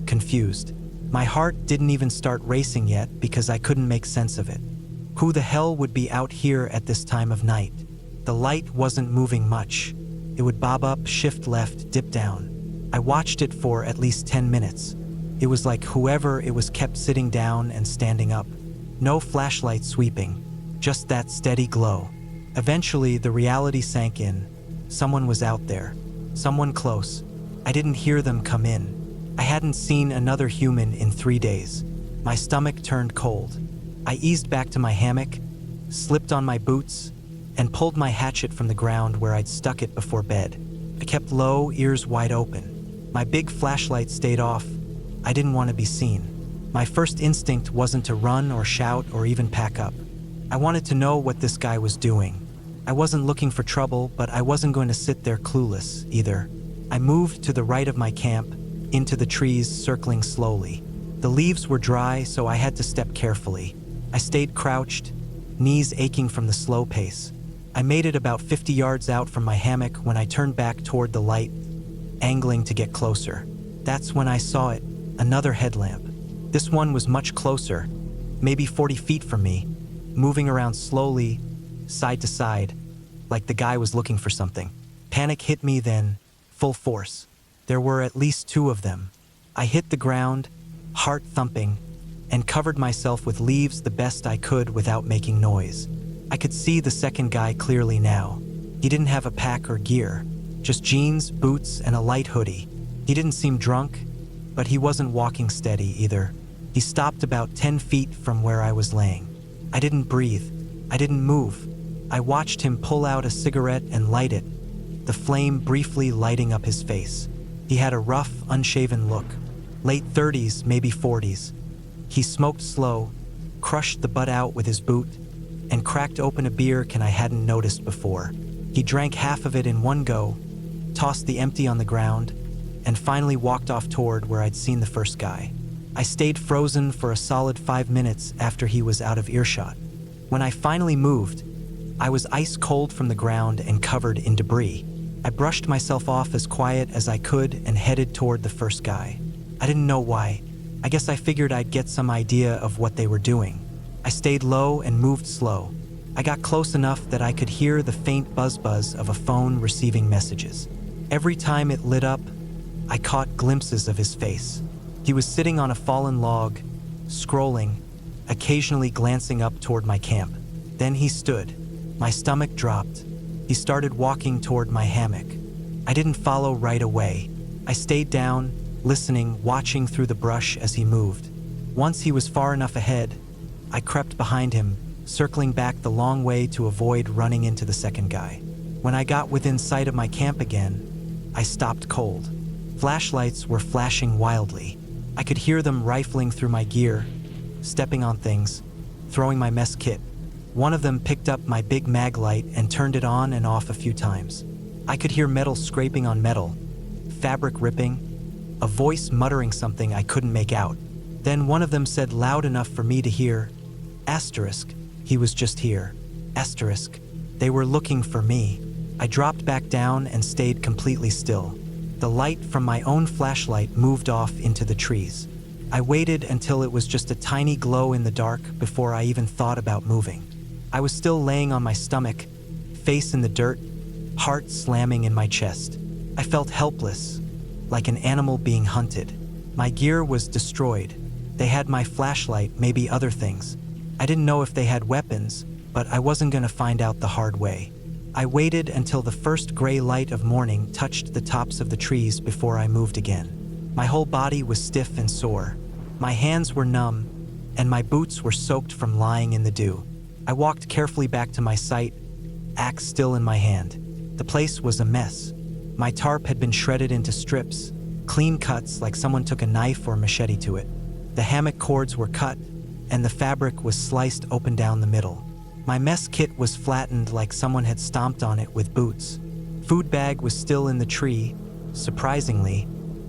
confused. My heart didn't even start racing yet because I couldn't make sense of it. Who the hell would be out here at this time of night? The light wasn't moving much. It would bob up, shift left, dip down. I watched it for at least 10 minutes. It was like whoever it was kept sitting down and standing up. No flashlight sweeping, just that steady glow. Eventually, the reality sank in. Someone was out there. Someone close. I didn't hear them come in. I hadn't seen another human in 3 days. My stomach turned cold. I eased back to my hammock, slipped on my boots, and pulled my hatchet from the ground where I'd stuck it before bed. I kept low, ears wide open. My big flashlight stayed off. I didn't want to be seen. My first instinct wasn't to run or shout or even pack up. I wanted to know what this guy was doing. I wasn't looking for trouble, but I wasn't going to sit there clueless either. I moved to the right of my camp, into the trees, circling slowly. The leaves were dry, so I had to step carefully. I stayed crouched, knees aching from the slow pace. I made it about 50 yards out from my hammock when I turned back toward the light, angling to get closer. That's when I saw it, another headlamp. This one was much closer, maybe 40 feet from me, moving around slowly, side to side, like the guy was looking for something. Panic hit me then, full force. There were at least two of them. I hit the ground, heart thumping, and covered myself with leaves the best I could without making noise. I could see the second guy clearly now. He didn't have a pack or gear, just jeans, boots, and a light hoodie. He didn't seem drunk, but he wasn't walking steady either. He stopped about 10 feet from where I was laying. I didn't breathe. I didn't move. I watched him pull out a cigarette and light it, the flame briefly lighting up his face. He had a rough, unshaven look, late 30s, maybe 40s. He smoked slow, crushed the butt out with his boot, and cracked open a beer can I hadn't noticed before. He drank half of it in one go, tossed the empty on the ground, and finally walked off toward where I'd seen the first guy. I stayed frozen for a solid 5 minutes after he was out of earshot. When I finally moved, I was ice cold from the ground and covered in debris. I brushed myself off as quiet as I could and headed toward the first guy. I didn't know why. I guess I figured I'd get some idea of what they were doing. I stayed low and moved slow. I got close enough that I could hear the faint buzz of a phone receiving messages. Every time it lit up, I caught glimpses of his face. He was sitting on a fallen log, scrolling, occasionally glancing up toward my camp. Then he stood. My stomach dropped. He started walking toward my hammock. I didn't follow right away. I stayed down, listening, watching through the brush as he moved. Once he was far enough ahead, I crept behind him, circling back the long way to avoid running into the second guy. When I got within sight of my camp again, I stopped cold. Flashlights were flashing wildly. I could hear them rifling through my gear, stepping on things, throwing my mess kit. One of them picked up my big mag light and turned it on and off a few times. I could hear metal scraping on metal, fabric ripping, a voice muttering something I couldn't make out. Then one of them said loud enough for me to hear, "Asterisk, he was just here. Asterisk, they were looking for me." I dropped back down and stayed completely still. The light from my own flashlight moved off into the trees. I waited until it was just a tiny glow in the dark before I even thought about moving. I was still laying on my stomach, face in the dirt, heart slamming in my chest. I felt helpless, like an animal being hunted. My gear was destroyed. They had my flashlight, maybe other things. I didn't know if they had weapons, but I wasn't going to find out the hard way. I waited until the first gray light of morning touched the tops of the trees before I moved again. My whole body was stiff and sore. My hands were numb, and my boots were soaked from lying in the dew. I walked carefully back to my site, axe still in my hand. The place was a mess. My tarp had been shredded into strips, clean cuts like someone took a knife or machete to it. The hammock cords were cut, and the fabric was sliced open down the middle. My mess kit was flattened like someone had stomped on it with boots. Food bag was still in the tree, surprisingly,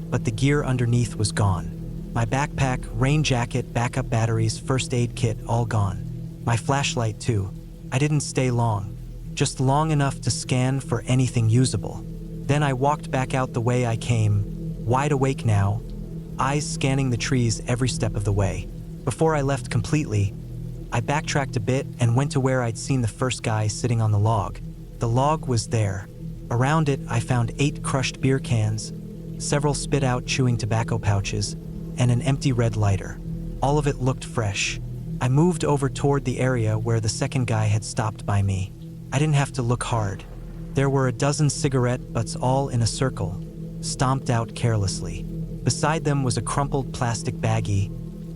but the gear underneath was gone. My backpack, rain jacket, backup batteries, first aid kit, all gone. My flashlight too. I didn't stay long, just long enough to scan for anything usable. Then I walked back out the way I came, wide awake now, eyes scanning the trees every step of the way. Before I left completely, I backtracked a bit and went to where I'd seen the first guy sitting on the log. The log was there. Around it, I found 8 crushed beer cans, several spit-out chewing tobacco pouches, and an empty red lighter. All of it looked fresh. I moved over toward the area where the second guy had stopped by me. I didn't have to look hard. There were a dozen cigarette butts all in a circle, stomped out carelessly. Beside them was a crumpled plastic baggie,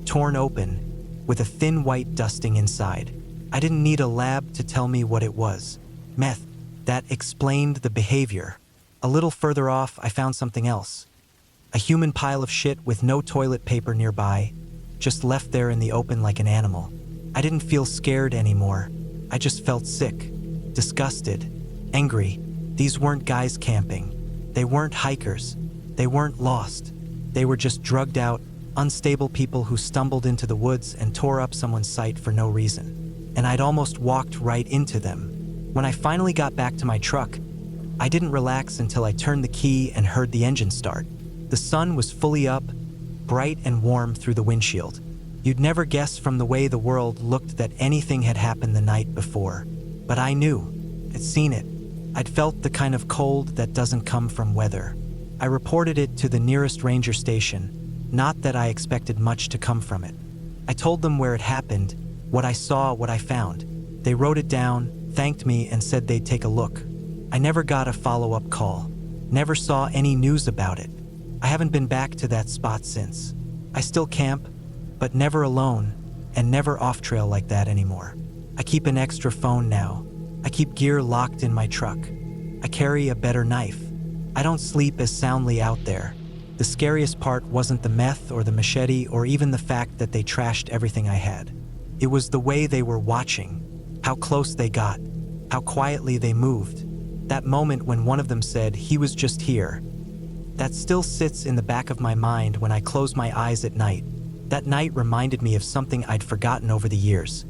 torn open, with a thin white dusting inside. I didn't need a lab to tell me what it was. Meth. That explained the behavior. A little further off, I found something else. A human pile of shit with no toilet paper nearby, just left there in the open like an animal. I didn't feel scared anymore. I just felt sick, disgusted, angry. These weren't guys camping. They weren't hikers. They weren't lost. They were just drugged out, unstable people who stumbled into the woods and tore up someone's sight for no reason. And I'd almost walked right into them. When I finally got back to my truck, I didn't relax until I turned the key and heard the engine start. The sun was fully up, bright and warm through the windshield. You'd never guess from the way the world looked that anything had happened the night before. But I knew. I'd seen it. I'd felt the kind of cold that doesn't come from weather. I reported it to the nearest ranger station, not that I expected much to come from it. I told them where it happened, what I saw, what I found. They wrote it down, thanked me, and said they'd take a look. I never got a follow-up call. Never saw any news about it. I haven't been back to that spot since. I still camp, but never alone, and never off-trail like that anymore. I keep an extra phone now. I keep gear locked in my truck. I carry a better knife. I don't sleep as soundly out there. The scariest part wasn't the meth or the machete or even the fact that they trashed everything I had. It was the way they were watching, how close they got, how quietly they moved. That moment when one of them said, "He was just here." That still sits in the back of my mind when I close my eyes at night. That night reminded me of something I'd forgotten over the years.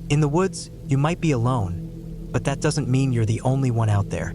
In the woods, you might be alone, but that doesn't mean you're the only one out there.